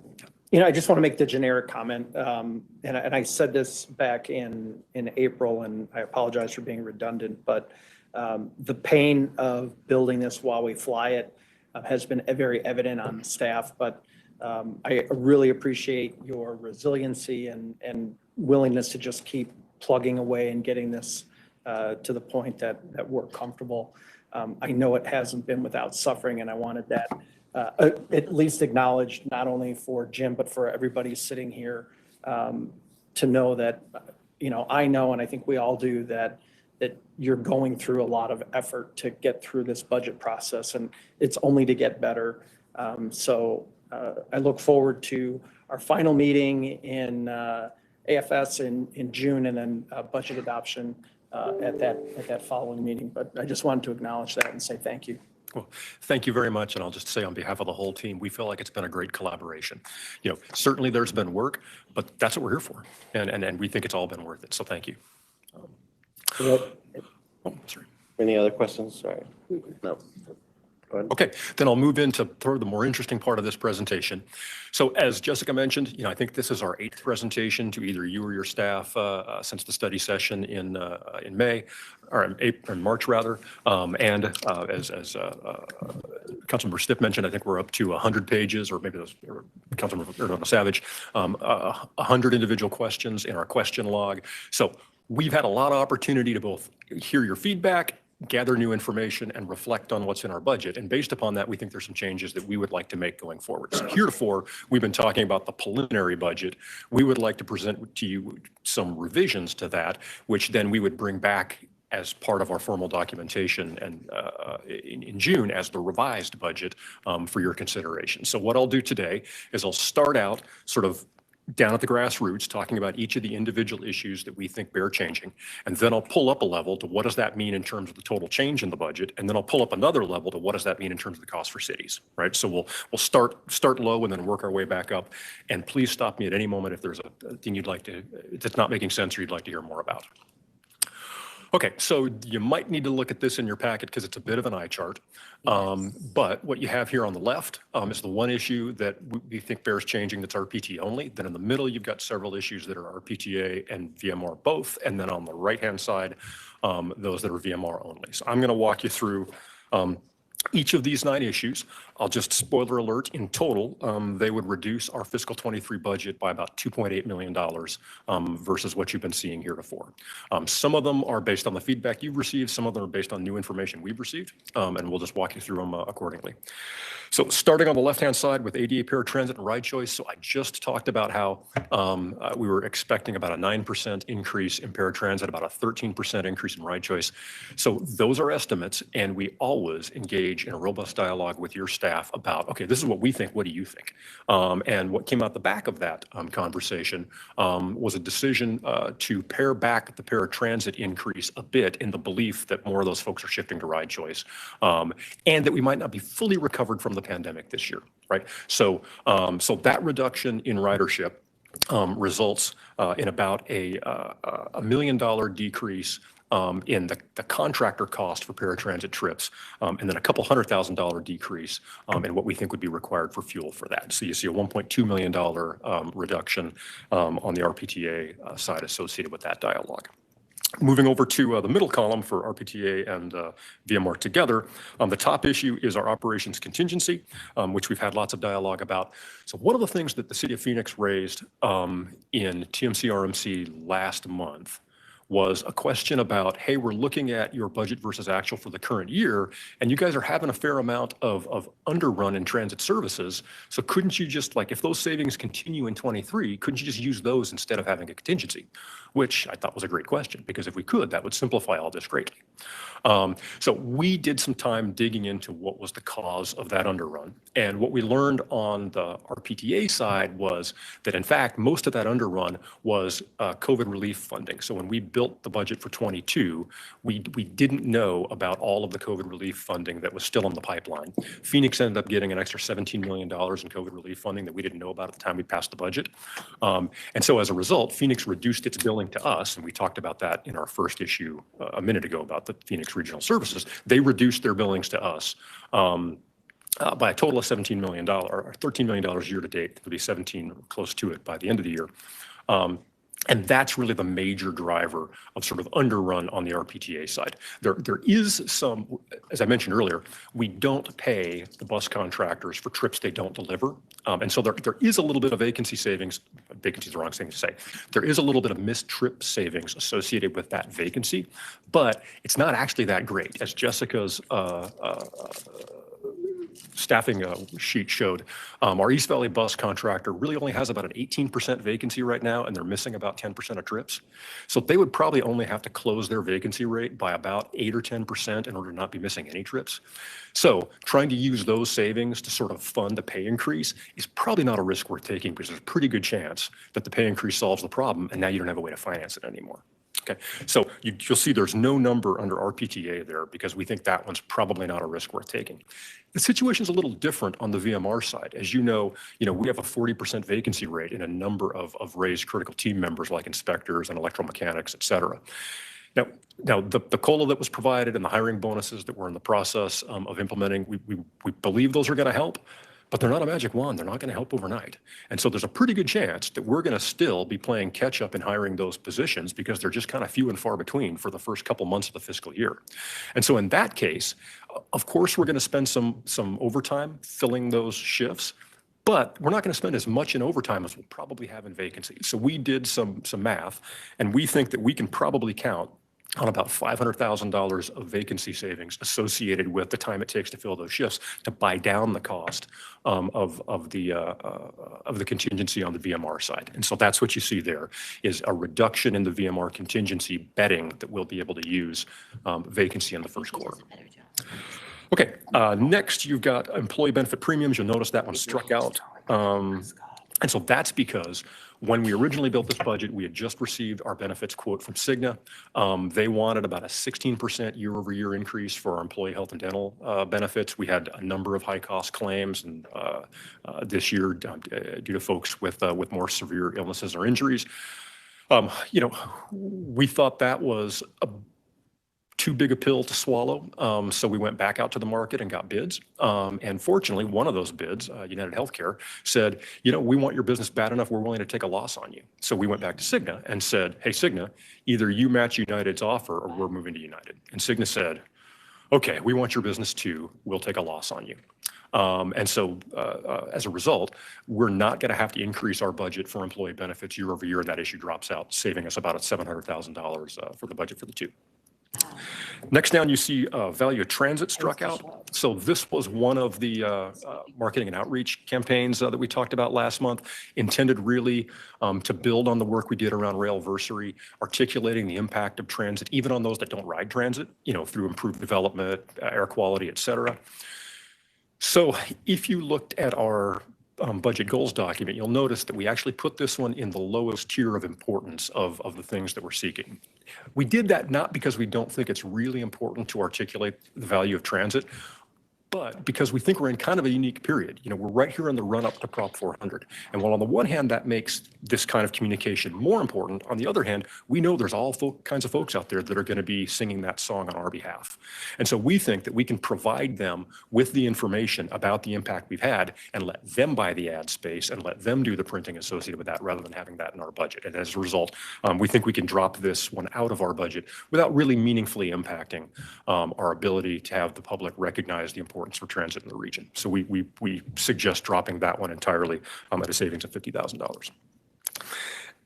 I just want to make the generic comment, and I said this back in April, and I apologize for being redundant, but the pain of building this while we fly it has been very evident on staff, but I really appreciate your resiliency and willingness to just keep plugging away and getting this to the point that we're comfortable. I know it hasn't been without suffering, and I wanted that at least acknowledged, not only for Jim, but for everybody sitting here, to know that, I know, and I think we all do, that you're going through a lot of effort to get through this budget process, and it's only to get better. So I look forward to our final meeting in AFS in June, and then budget adoption at that following meeting. But I just wanted to acknowledge that and say thank you.
Well, thank you very much. And I'll just say on behalf of the whole team, we feel like it's been a great collaboration. Certainly there's been work, but that's what we're here for. And we think it's all been worth it. So thank you. Sorry.
Any other questions? Sorry. No. Go ahead.
Okay, then I'll move into the more interesting part of this presentation. So as Jessica mentioned, I think this is our 8th presentation to either you or your staff since the study session in May, or in March rather. And as Councilmember Stipp mentioned, I think we're up to 100 pages, or maybe those, Councilmember Savage, 100 individual questions in our question log. So we've had a lot of opportunity to both hear your feedback, gather new information, and reflect on what's in our budget. And based upon that, we think there's some changes that we would like to make going forward. So heretofore, we've been talking about the preliminary budget. We would like to present to you some revisions to that, which then we would bring back as part of our formal documentation and in June as the revised budget for your consideration. So what I'll do today is I'll start out sort of down at the grassroots, talking about each of the individual issues that we think bear changing. And then I'll pull up a level to what does that mean in terms of the total change in the budget? And then I'll pull up another level to what does that mean in terms of the cost for cities, right? So we'll start low and then work our way back up. And please stop me at any moment if there's a thing that's not making sense or you'd like to hear more about. Okay, so you might need to look at this in your packet because it's a bit of an eye chart. But what you have here on the left is the one issue that we think bears changing that's RPT only. Then in the middle, you've got several issues that are RPTA and VMR both. And then on the right-hand side, those that are VMR only. So I'm going to walk you through each of these 9 issues. I'll just spoiler alert, in total, they would reduce our fiscal 23 budget by about $2.8 million versus what you've been seeing heretofore. Some of them are based on the feedback you've received. Some of them are based on new information we've received, and we'll just walk you through them accordingly. So starting on the left-hand side with ADA paratransit and ride choice. So I just talked about how we were expecting about a 9% increase in paratransit, about a 13% increase in ride choice. So those are estimates, and we always engage in a robust dialogue with your staff about, okay, this is what we think, what do you think? And what came out the back of that conversation was a decision to pare back the paratransit increase a bit in the belief that more of those folks are shifting to ride choice, and that we might not be fully recovered from the pandemic this year, right? So that reduction in ridership results in about a $1 million decrease in the contractor cost for paratransit trips, and then a couple $100,000 decrease in what we think would be required for fuel for that. So you see a $1.2 million reduction on the RPTA side associated with that dialogue. Moving over to the middle column for RPTA and VMR together, the top issue is our operations contingency, which we've had lots of dialogue about. So one of the things that the City of Phoenix raised in TMC RMC last month was a question about, hey, we're looking at your budget versus actual for the current year, and you guys are having a fair amount of underrun in transit services. So couldn't you just, like, if those savings continue in 23, couldn't you just use those instead of having a contingency? Which I thought was a great question, because if we could, that would simplify all this greatly. So we did some time digging into what was the cause of that underrun. And what we learned on the RPTA side was that, in fact, most of that underrun was COVID relief funding. So when we built the budget for 22, we didn't know about all of the COVID relief funding that was still in the pipeline. Phoenix ended up getting an extra $17 million in COVID relief funding that we didn't know about at the time we passed the budget. And so as a result, Phoenix reduced its billing to us, and we talked about that in our first issue a minute ago about the Phoenix Regional Services. They reduced their billings to us by a total of $17 million, or $13 million year to date. It'll be 17, close to it by the end of the year. And that's really the major driver of sort of underrun on the RPTA side. There is some, as I mentioned earlier, we don't pay the bus contractors for trips they don't deliver. And so there is a little bit of vacancy savings. Vacancy is the wrong thing to say. There is a little bit of missed trip savings associated with that vacancy, but it's not actually that great. As Jessica's staffing sheet showed, our East Valley bus contractor really only has about an 18% vacancy right now, and they're missing about 10% of trips. So they would probably only have to close their vacancy rate by about 8 or 10% in order to not be missing any trips. So trying to use those savings to sort of fund a pay increase is probably not a risk worth taking, because there's a pretty good chance that the pay increase solves the problem, and now you don't have a way to finance it anymore. Okay, so you'll see there's no number under RPTA there, because we think that one's probably not a risk worth taking. The situation's a little different on the VMR side. As you know, we have a 40% vacancy rate in a number of raised critical team members like inspectors and electromechanics, et cetera. Now the COLA that was provided and the hiring bonuses that we're in the process of implementing, we believe those are going to help. But they're not a magic wand. They're not going to help overnight. And so there's a pretty good chance that we're going to still be playing catch up in hiring those positions, because they're just kind of few and far between for the first couple months of the fiscal year. And so in that case, of course, we're going to spend some overtime filling those shifts, but we're not going to spend as much in overtime as we'll probably have in vacancies. So we did some math, and we think that we can probably count on about $500,000 of vacancy savings associated with the time it takes to fill those shifts to buy down the cost of the contingency on the VMR side. And so that's what you see there, is a reduction in the VMR contingency betting that we'll be able to use vacancy in the first quarter. Okay, next you've got employee benefit premiums. You'll notice that one struck out. And so that's because when we originally built this budget, we had just received our benefits quote from Cigna. They wanted about a 16% year-over-year increase for our employee health and dental benefits. We had a number of high-cost claims and this year due to folks with more severe illnesses or injuries. We thought that was too big a pill to swallow. So we went back out to the market and got bids. And fortunately, one of those bids, United Healthcare, said, we want your business bad enough, we're willing to take a loss on you. So we went back to Cigna and said, hey, Cigna, either you match United's offer or we're moving to United. And Cigna said, okay, we want your business too, we'll take a loss on you. And so as a result, we're not going to have to increase our budget for employee benefits year over year, and that issue drops out, saving us about $700,000 for the budget for the two. Next down, you see value of transit struck out. So this was one of the marketing and outreach campaigns that we talked about last month, intended really to build on the work we did around Railversary, articulating the impact of transit, even on those that don't ride transit, through improved development, air quality, et cetera. So if you looked at our budget goals document, you'll notice that we actually put this one in the lowest tier of importance of the things that we're seeking. We did that not because we don't think it's really important to articulate the value of transit, But because we think we're in kind of a unique period, we're right here in the run up to Prop 400. And while on the one hand, that makes this kind of communication more important, on the other hand, we know there's all kinds of folks out there that are going to be singing that song on our behalf. And so we think that we can provide them with the information about the impact we've had and let them buy the ad space and let them do the printing associated with that rather than having that in our budget. And as a result, we think we can drop this one out of our budget without really meaningfully impacting our ability to have the public recognize the importance for transit in the region. So we suggest dropping that one entirely at a savings of $50,000.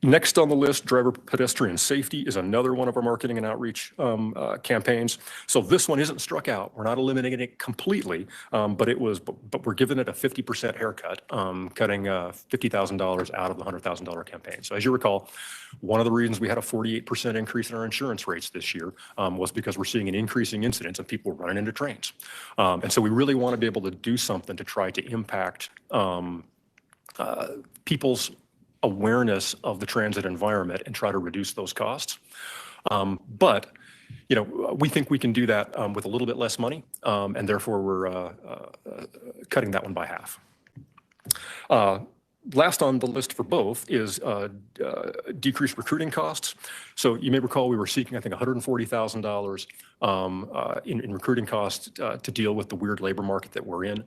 Next on the list, driver pedestrian safety is another one of our marketing and outreach campaigns. So this one isn't struck out. We're not eliminating it completely, but we're giving it a 50% haircut, cutting $50,000 out of the $100,000 campaign. So as you recall, one of the reasons we had a 48% increase in our insurance rates this year was because we're seeing an increasing incidence of people running into trains. And so we really want to be able to do something to try to impact people's awareness of the transit environment and try to reduce those costs. But we think we can do that with a little bit less money, and therefore we're cutting that one by half. Last on the list for both is decreased recruiting costs. So you may recall we were seeking, I think, $140,000 in recruiting costs to deal with the weird labor market that we're in.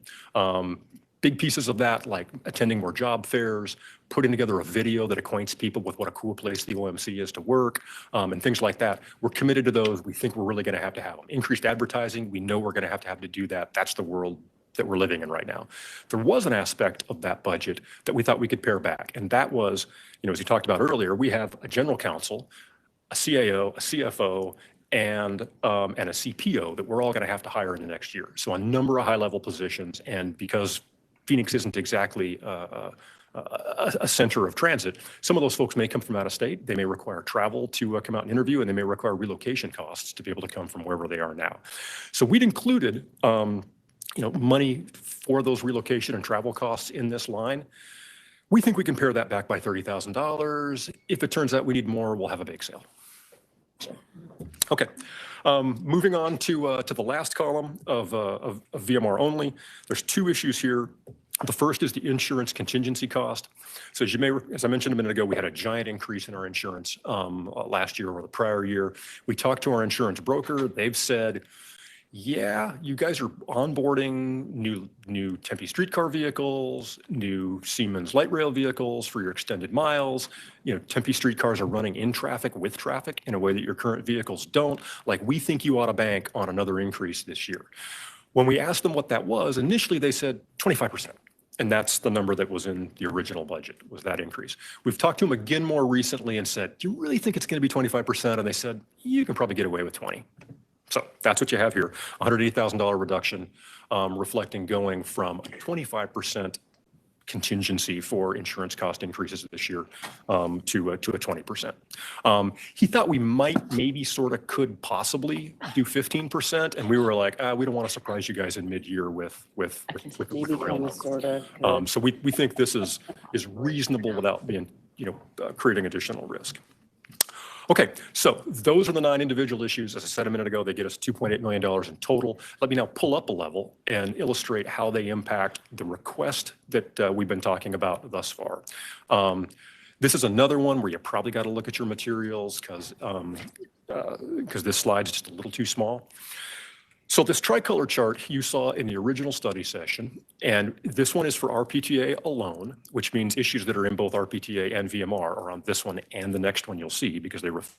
Big pieces of that, like attending more job fairs, putting together a video that acquaints people with what a cool place the OMC is to work, and things like that. We're committed to those. We think we're really going to have them. Increased advertising, we know we're going to have to do that. That's the world that we're living in right now. There was an aspect of that budget that we thought we could pare back, and that was, as we talked about earlier, we have a general counsel, a CAO, a CFO, and a CPO that we're all going to have to hire in the next year. So a number of high-level positions, and because Phoenix isn't exactly a center of transit, some of those folks may come from out of state. They may require travel to come out and interview, and they may require relocation costs to be able to come from wherever they are now. So we'd included money for those relocation and travel costs in this line. We think we can pare that back by $30,000. If it turns out we need more, we'll have a bake sale. So, okay. Moving on to the last column of VMR only. There's two issues here. The first is the insurance contingency cost. So as I mentioned a minute ago, we had a giant increase in our insurance last year or the prior year. We talked to our insurance broker. They've said, yeah, you guys are onboarding new Tempe streetcar vehicles, new Siemens light rail vehicles for your extended miles. Tempe streetcars are running in traffic with traffic in a way that your current vehicles don't. We think you ought to bank on another increase this year. When we asked them what that was, initially they said 25%. And that's the number that was in the original budget, was that increase. We've talked to them again more recently and said, do you really think it's going to be 25%? And they said, you can probably get away with 20. So that's what you have here, $180,000 reduction, reflecting going from a 25% contingency for insurance cost increases this year to a 20%. He thought we maybe could possibly do 15%, and we were like, we don't want to surprise you guys in mid-year with
Maybe kind of, sort of.
So we think this is reasonable without being, creating additional risk. Okay, so those are the 9 individual issues. As I said a minute ago, they get us $2.8 million in total. Let me now pull up a level and illustrate how they impact the request that we've been talking about thus far. This is another one where you probably got to look at your materials because this slide's just a little too small. So this tricolor chart you saw in the original study session, and this one is for RPTA alone, which means issues that are in both RPTA and VMR are on this one and the next one you'll see because they reflect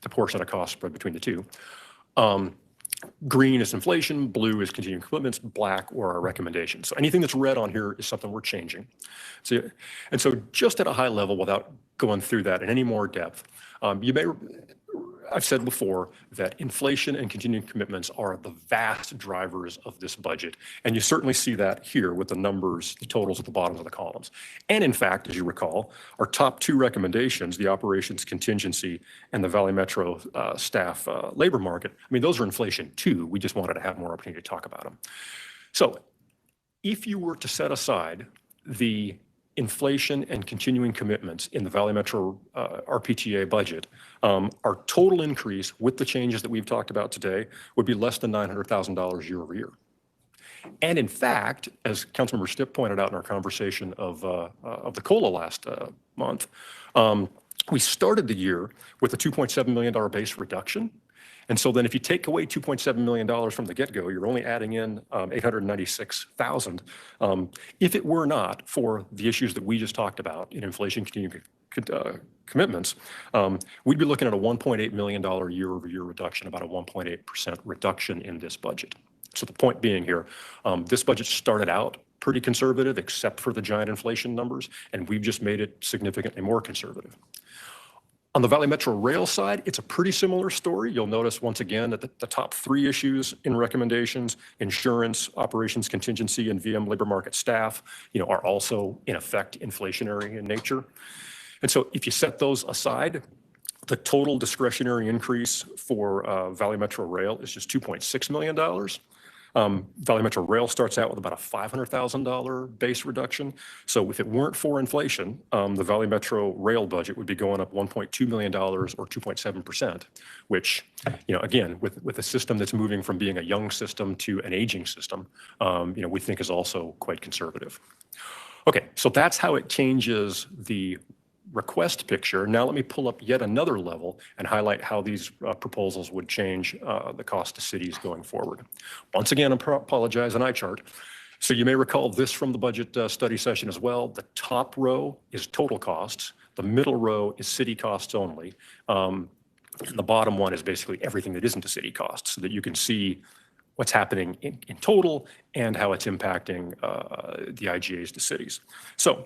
the portion of cost spread between the two. Green is inflation, blue is continuing commitments, black or our recommendations. So anything that's red on here is something we're changing. So just at a high level, without going through that in any more depth, I've said before that inflation and continuing commitments are the vast drivers of this budget. And you certainly see that here with the numbers, the totals at the bottom of the columns. And in fact, as you recall, our top 2 recommendations, the operations contingency and the Valley Metro staff labor market, those are inflation too. We just wanted to have more opportunity to talk about them. So if you were to set aside the inflation and continuing commitments in the Valley Metro RPTA budget, our total increase with the changes that we've talked about today would be less than $900,000 year over year. And in fact, as Councilmember Stipp pointed out in our conversation of the COLA last month, we started the year with a $2.7 million base reduction. And so then if you take away $2.7 million from the get-go, you're only adding in $896,000. If it were not for the issues that we just talked about in inflation commitments, we'd be looking at a $1.8 million year-over-year reduction, about a 1.8% reduction in this budget. So the point being here, this budget started out pretty conservative, except for the giant inflation numbers, and we've just made it significantly more conservative. On the Valley Metro Rail side, it's a pretty similar story. You'll notice once again that the top three issues in recommendations, insurance, operations contingency, and VM labor market staff, are also in effect inflationary in nature. And so if you set those aside, the total discretionary increase for Valley Metro Rail is just $2.6 million. Valley Metro Rail starts out with about a $500,000 base reduction. So if it weren't for inflation, the Valley Metro Rail budget would be going up $1.2 million or 2.7%, which, again, with a system that's moving from being a young system to an aging system, we think is also quite conservative. Okay, so that's how it changes the request picture. Now let me pull up yet another level and highlight how these proposals would change the cost to cities going forward. Once again, I apologize, an eye chart. So you may recall this from the budget study session as well. The top row is total costs. The middle row is city costs only. And the bottom one is basically everything that isn't a city cost, so that you can see what's happening in total and how it's impacting the IGAs to cities. So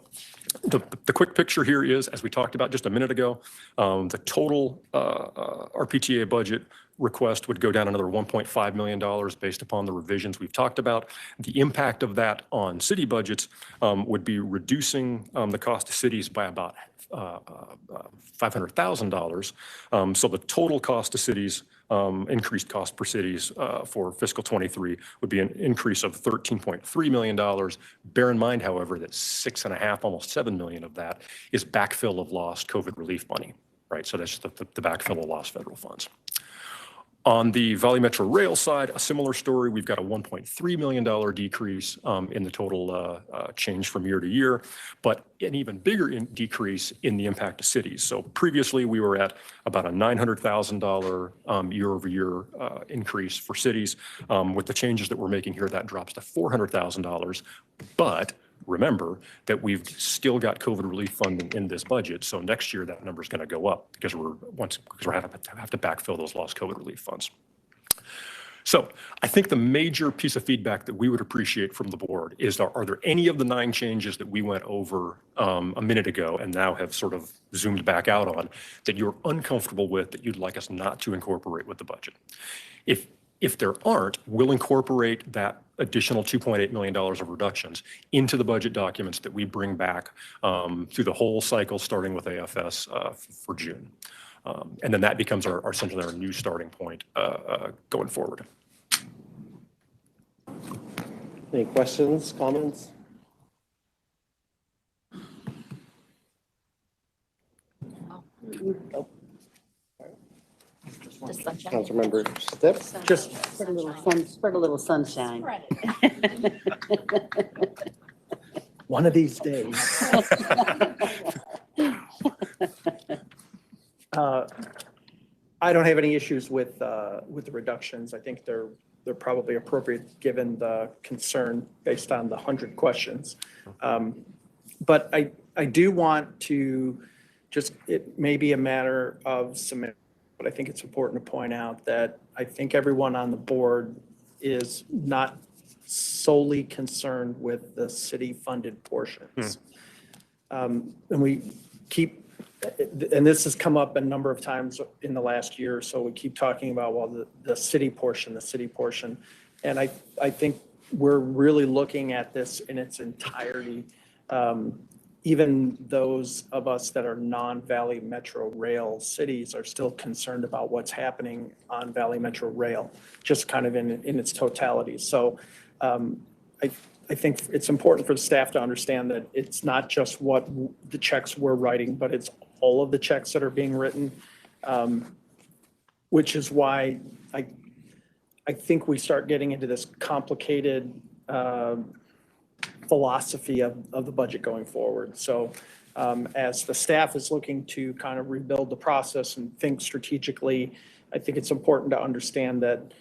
the quick picture here is, as we talked about just a minute ago, the total RPTA budget request would go down another $1.5 million based upon the revisions we've talked about. The impact of that on city budgets would be reducing the cost to cities by about $500,000. So the total cost to cities, increased cost per cities for fiscal 23 would be an increase of $13.3 million. Bear in mind, however, that 6.5, almost 7 million of that is backfill of lost COVID relief money, right? So that's just the backfill of lost federal funds. On the Valley Metro Rail side, a similar story. We've got a $1.3 million decrease in the total change from year to year, but an even bigger decrease in the impact to cities. So previously we were at about a $900,000 year over year increase for cities. With the changes that we're making here, that drops to $400,000. But remember that we've still got COVID relief funding in this budget. So next year that number is going to go up because we're have to backfill those lost COVID relief funds. So I think the major piece of feedback that we would appreciate from the board is, are there any of the 9 changes that we went over a minute ago and now have sort of zoomed back out on that you're uncomfortable with, that you'd like us not to incorporate with the budget? If there aren't, we'll incorporate that additional $2.8 million of reductions into the budget documents that we bring back through the whole cycle, starting with AFS for June. And then that becomes essentially our new starting point going forward.
Any questions, comments? Oh.
Just sunshine.
Councilmember Stipp?
Just spread a little sunshine.
One of these days. I don't have any issues with the reductions. I think they're probably appropriate given the concern based on the 100 questions. But I do want to it may be a matter of some, but I think it's important to point out that I think everyone on the board is not solely concerned with the city-funded portions. And we keep, and this has come up a number of times in the last year, so we keep talking about, well, the city portion. And I think we're really looking at this in its entirety. Even those of us that are non-Valley Metro Rail cities are still concerned about what's happening on Valley Metro Rail, just kind of in its totality. So I think it's important for the staff to understand that it's not just what the checks we're writing, but it's all of the checks that are being written, which is why I think we start getting into this complicated philosophy of the budget going forward. So as the staff is looking to kind of rebuild the process and think strategically, I think it's important to understand that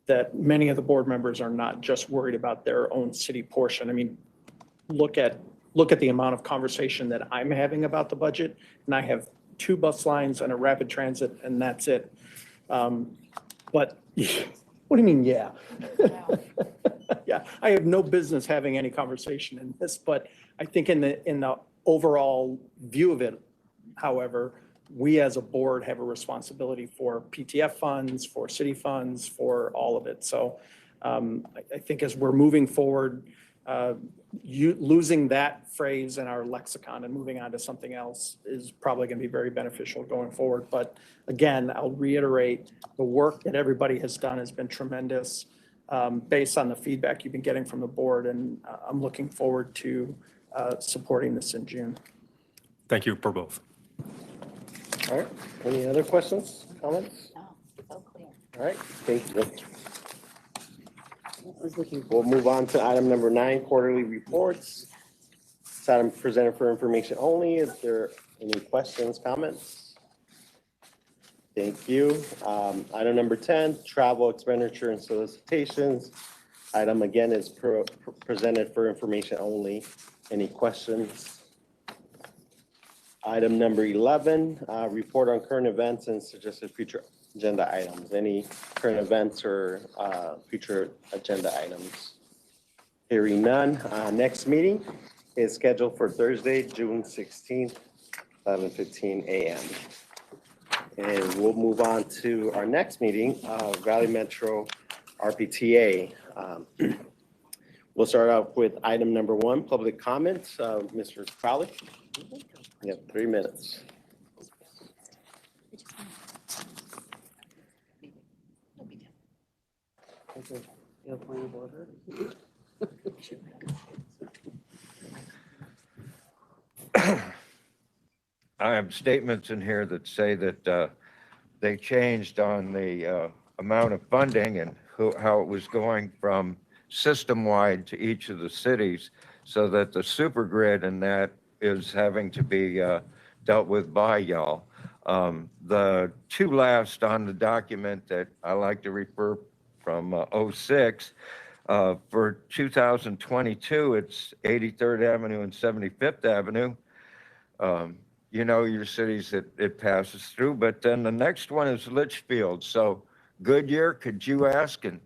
that many of the board members are not just worried about their own city portion. I mean, look at the amount of conversation that I'm having about the budget, and I have 2 bus lines and a rapid transit, and that's it. But what do you mean, yeah? Yeah, I have no business having any conversation in this, but I think in the overall view of it, however, we as a board have a responsibility for PTF funds, for city funds, for all of it. So I think as we're moving forward, losing that phrase in our lexicon and moving on to something else is probably going to be very beneficial going forward. But again, I'll reiterate, the work that everybody has done has been tremendous based on the feedback you've been getting from the board. And I'm looking forward to supporting this in June.
Thank you for both.
All right, any other questions, comments?
No, so clear.
All right, thank you. We'll move on to item number 9, quarterly reports. This item presented for information only. Is there any questions, comments? Thank you. Item number 10, travel expenditure and solicitations. Item again is presented for information only. Any questions? Item number 11, report on current events and suggested future agenda items. Any current events or future agenda items? Hearing none. Next meeting is scheduled for Thursday, June 16th, 11:15 a.m. And we'll move on to our next meeting, Valley Metro RPTA. We'll start out with item number 1, public comments. Mr. Crowley? You have 3 minutes.
I have statements in here that say that they changed on the amount of funding and how it was going from system-wide to each of the cities, so that the super grid and that is having to be dealt with by y'all. The 2 last on the document that I like to refer from 06, for 2022, it's 83rd Avenue and 75th Avenue. You know your cities that it passes through, but then the next one is Litchfield. So Goodyear, could you ask and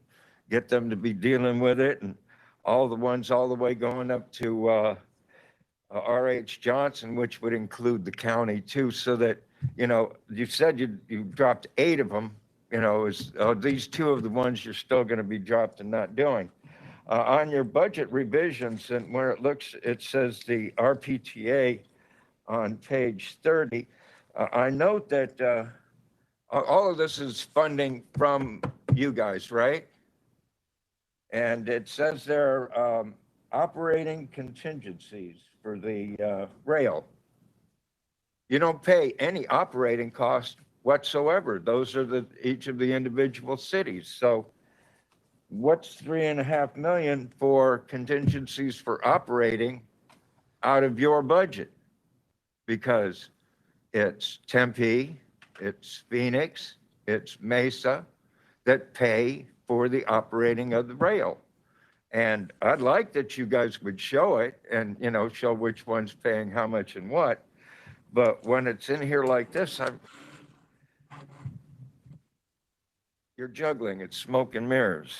get them to be dealing with it, and all the ones all the way going up to R.H. Johnson, which would include the county too, so that, you know, you said you dropped 8 of them, you know, these 2 of the ones you're still going to be dropped and not doing. On your budget revisions, and where it says the RPTA on page 30, I note that all of this is funding from you guys, right? And it says there are operating contingencies for the rail. You don't pay any operating cost whatsoever. Those are each of the individual cities. So what's $3.5 million for contingencies for operating out of your budget? Because it's Tempe, it's Phoenix, it's Mesa that pay for the operating of the rail. And I'd like that you guys would show it and, you know, show which one's paying how much and what. But when it's in here like this, you're juggling, it's smoke and mirrors.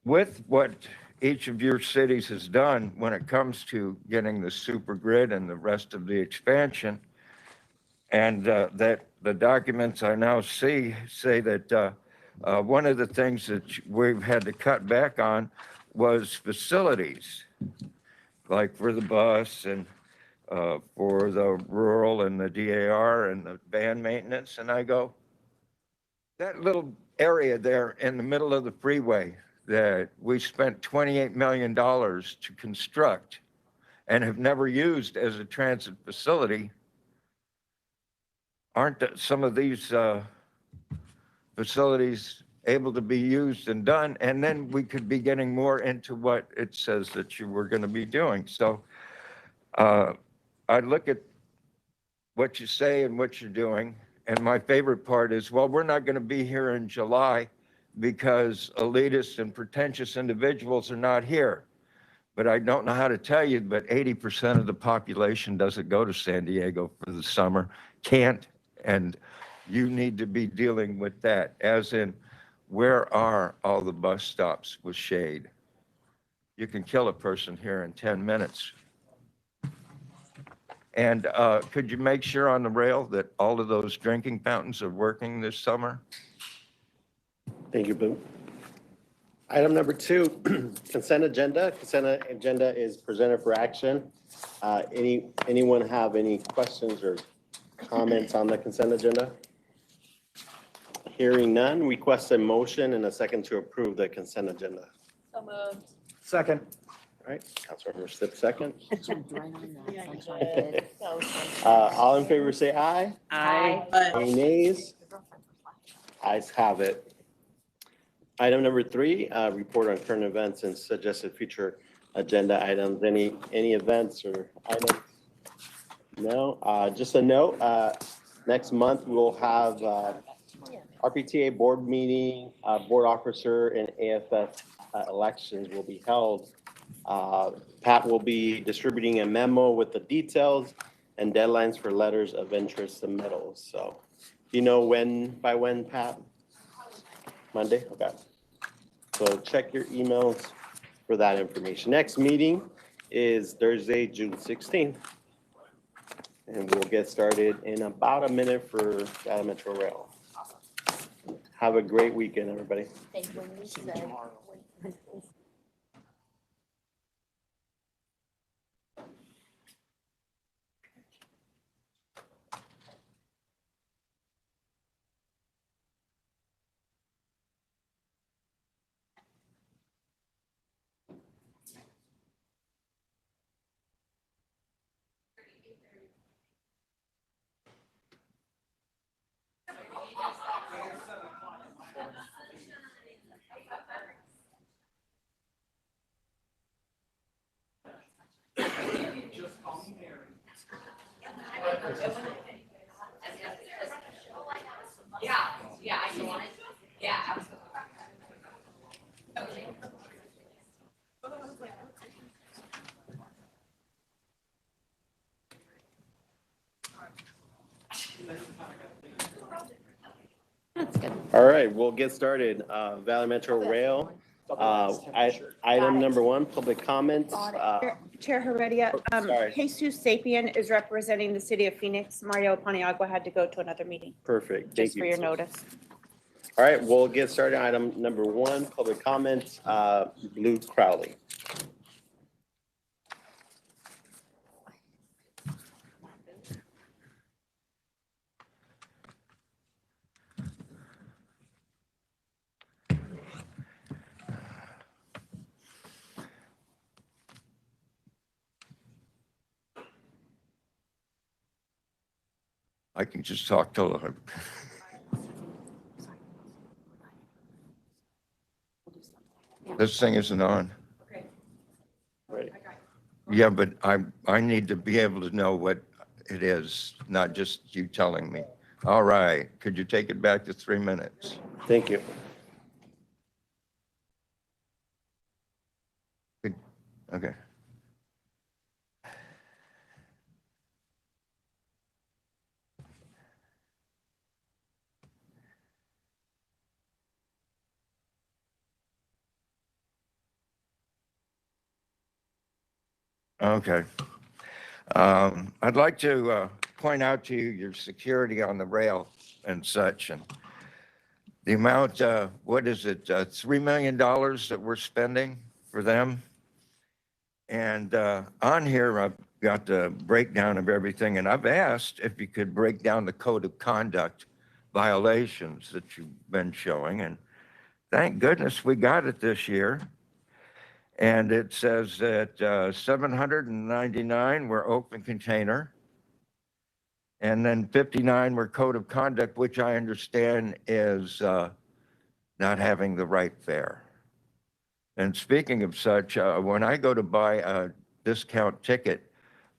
With what each of your cities has done when it comes to getting the super grid and the rest of the expansion, and that the documents I now see say that one of the things that we've had to cut back on was facilities, like for the bus and for the rural and the DAR and the van maintenance. And I go, that little area there in the middle of the freeway that we spent $28 million to construct and have never used as a transit facility, aren't some of these facilities able to be used and done, and then we could be getting more into what it says that you were going to be doing. So I look at what you say and what you're doing, and my favorite part is, well, we're not going to be here in July because elitist and pretentious individuals are not here. But I don't know how to tell you, but 80% of the population doesn't go to San Diego for the summer, can't, and you need to be dealing with that, as in, where are all the bus stops with shade? You can kill a person here in 10 minutes. And could you make sure on the rail that all of those drinking fountains are working this summer?
Thank you, Boo. Item number 2, consent agenda. Consent agenda is presented for action. Anyone have any questions or comments on the consent agenda? Hearing none, request a motion and a second to approve the consent agenda.
So moved.
Second.
All right, Councilmember Stipp, second. All in favor, say aye.
Aye.
Any nays? Ayes have it. Item number 3, report on current events and suggested future agenda items. Any events or items? No, just a note, next month we'll have RPTA board meeting, board officer and AFF elections will be held. Pat will be distributing a memo with the details and deadlines for letters of interest submittals. So do you know by when, Pat? Monday? Okay. So check your emails for that information. Next meeting is Thursday, June 16th. And we'll get started in about a minute for Valley Metro Rail. Have a great weekend, everybody.
Thank you.
Yeah, I know. Yeah, absolutely.
All right, we'll get started. Valley Metro Rail. Item number 1, public comments.
Chair Heredia,
Sorry.
Jesus Sapien is representing the city of Phoenix. Mario Paniagua had to go to another meeting,
Perfect. Thank
just for your notice.
All right, we'll get started. Item number 1, public comments. Blue Crowley.
I can just talk to her. This thing isn't on.
Right.
Yeah, but I need to be able to know what it is, not just you telling me. All right, could you take it back to 3 minutes?
Thank you.
Okay. Okay. I'd like to point out to you your security on the rail and such, and the amount, what is it, $3 million that we're spending for them? And on here, I've got the breakdown of everything, and I've asked if you could break down the code of conduct violations that you've been showing, and thank goodness we got it this year. And it says that 799 were open container, and then 59 were code of conduct, which I understand is not having the right fare. And speaking of such, when I go to buy a discount ticket,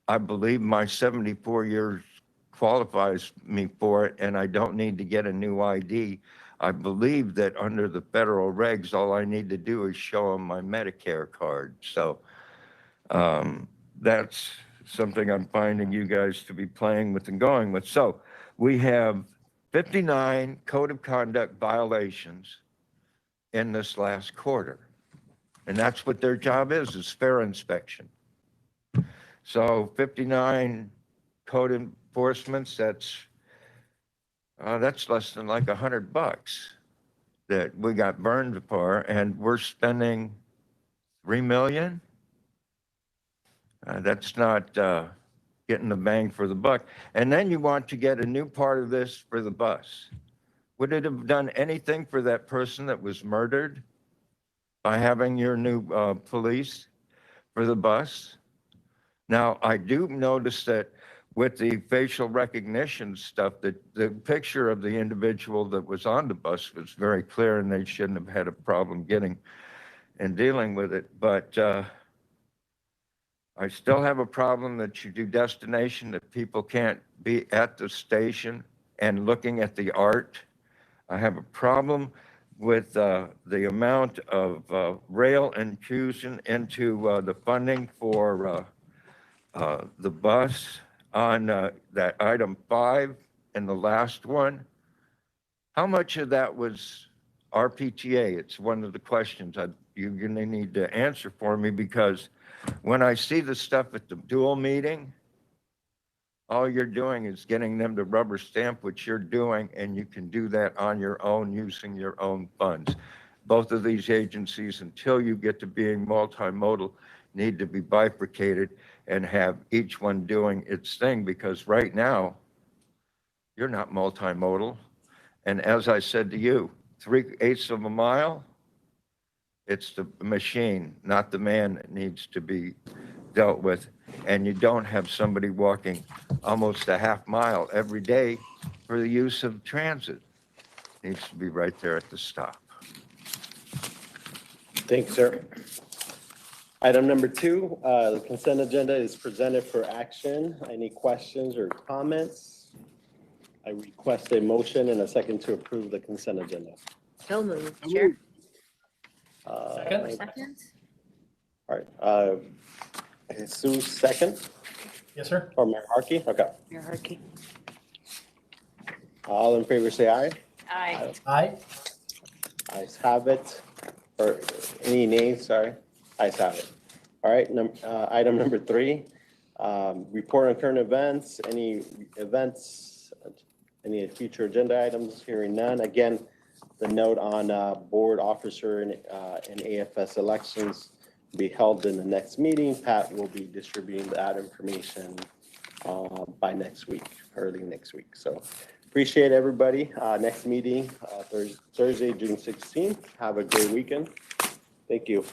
I believe my 74 years qualifies me for it, and I don't need to get a new ID. I believe that under the federal regs, all I need to do is show them my Medicare card. So that's something I'm finding you guys to be playing with and going with. So we have 59 code of conduct violations in this last quarter. And that's what their job is fare inspection. So 59 code enforcements, that's less than like $100 that we got burned for, and we're spending $3 million. That's not getting the bang for the buck. And then you want to get a new part of this for the bus. Would it have done anything for that person that was murdered by having your new police for the bus? Now, I do notice that with the facial recognition stuff, that the picture of the individual that was on the bus was very clear, and they shouldn't have had a problem getting and dealing with it. But I still have a problem that you do destination, that people can't be at the station and looking at the art. I have a problem with the amount of rail inclusion into the funding for the bus on that item 5 and the last one. How much of that was RPTA? It's one of the questions you're going to need to answer for me, because when I see the stuff at the dual meeting, all you're doing is getting them to rubber stamp what you're doing, and you can do that on your own using your own funds. Both of these agencies, until you get to being multimodal, need to be bifurcated and have each one doing its thing, because right now, you're not multimodal. And as I said to you, 3/8 of a mile, it's the machine, not the man, that needs to be dealt with. And you don't have somebody walking almost a half mile every day for the use of transit. Needs to be right there at the stop.
Thanks, sir. Item number 2, the consent agenda is presented for action. Any questions or comments? I request a motion and a second to approve the consent agenda.
So moved, Chair.
Second. All right, Jesus, second,
Yes, sir.
or Mayor Harkey? Okay.
Mayor Harkey.
All in favor, say aye.
Aye.
Aye.
Ayes have it. Or any nays, sorry. Ayes have it. All right, item number 3, report on current events, any events, any future agenda items, hearing none. Again, the note on board officer and AFS elections will be held in the next meeting. Pat will be distributing that information by next week, early next week. So appreciate everybody. Next meeting, Thursday, June 16th. Have a great weekend. Thank you.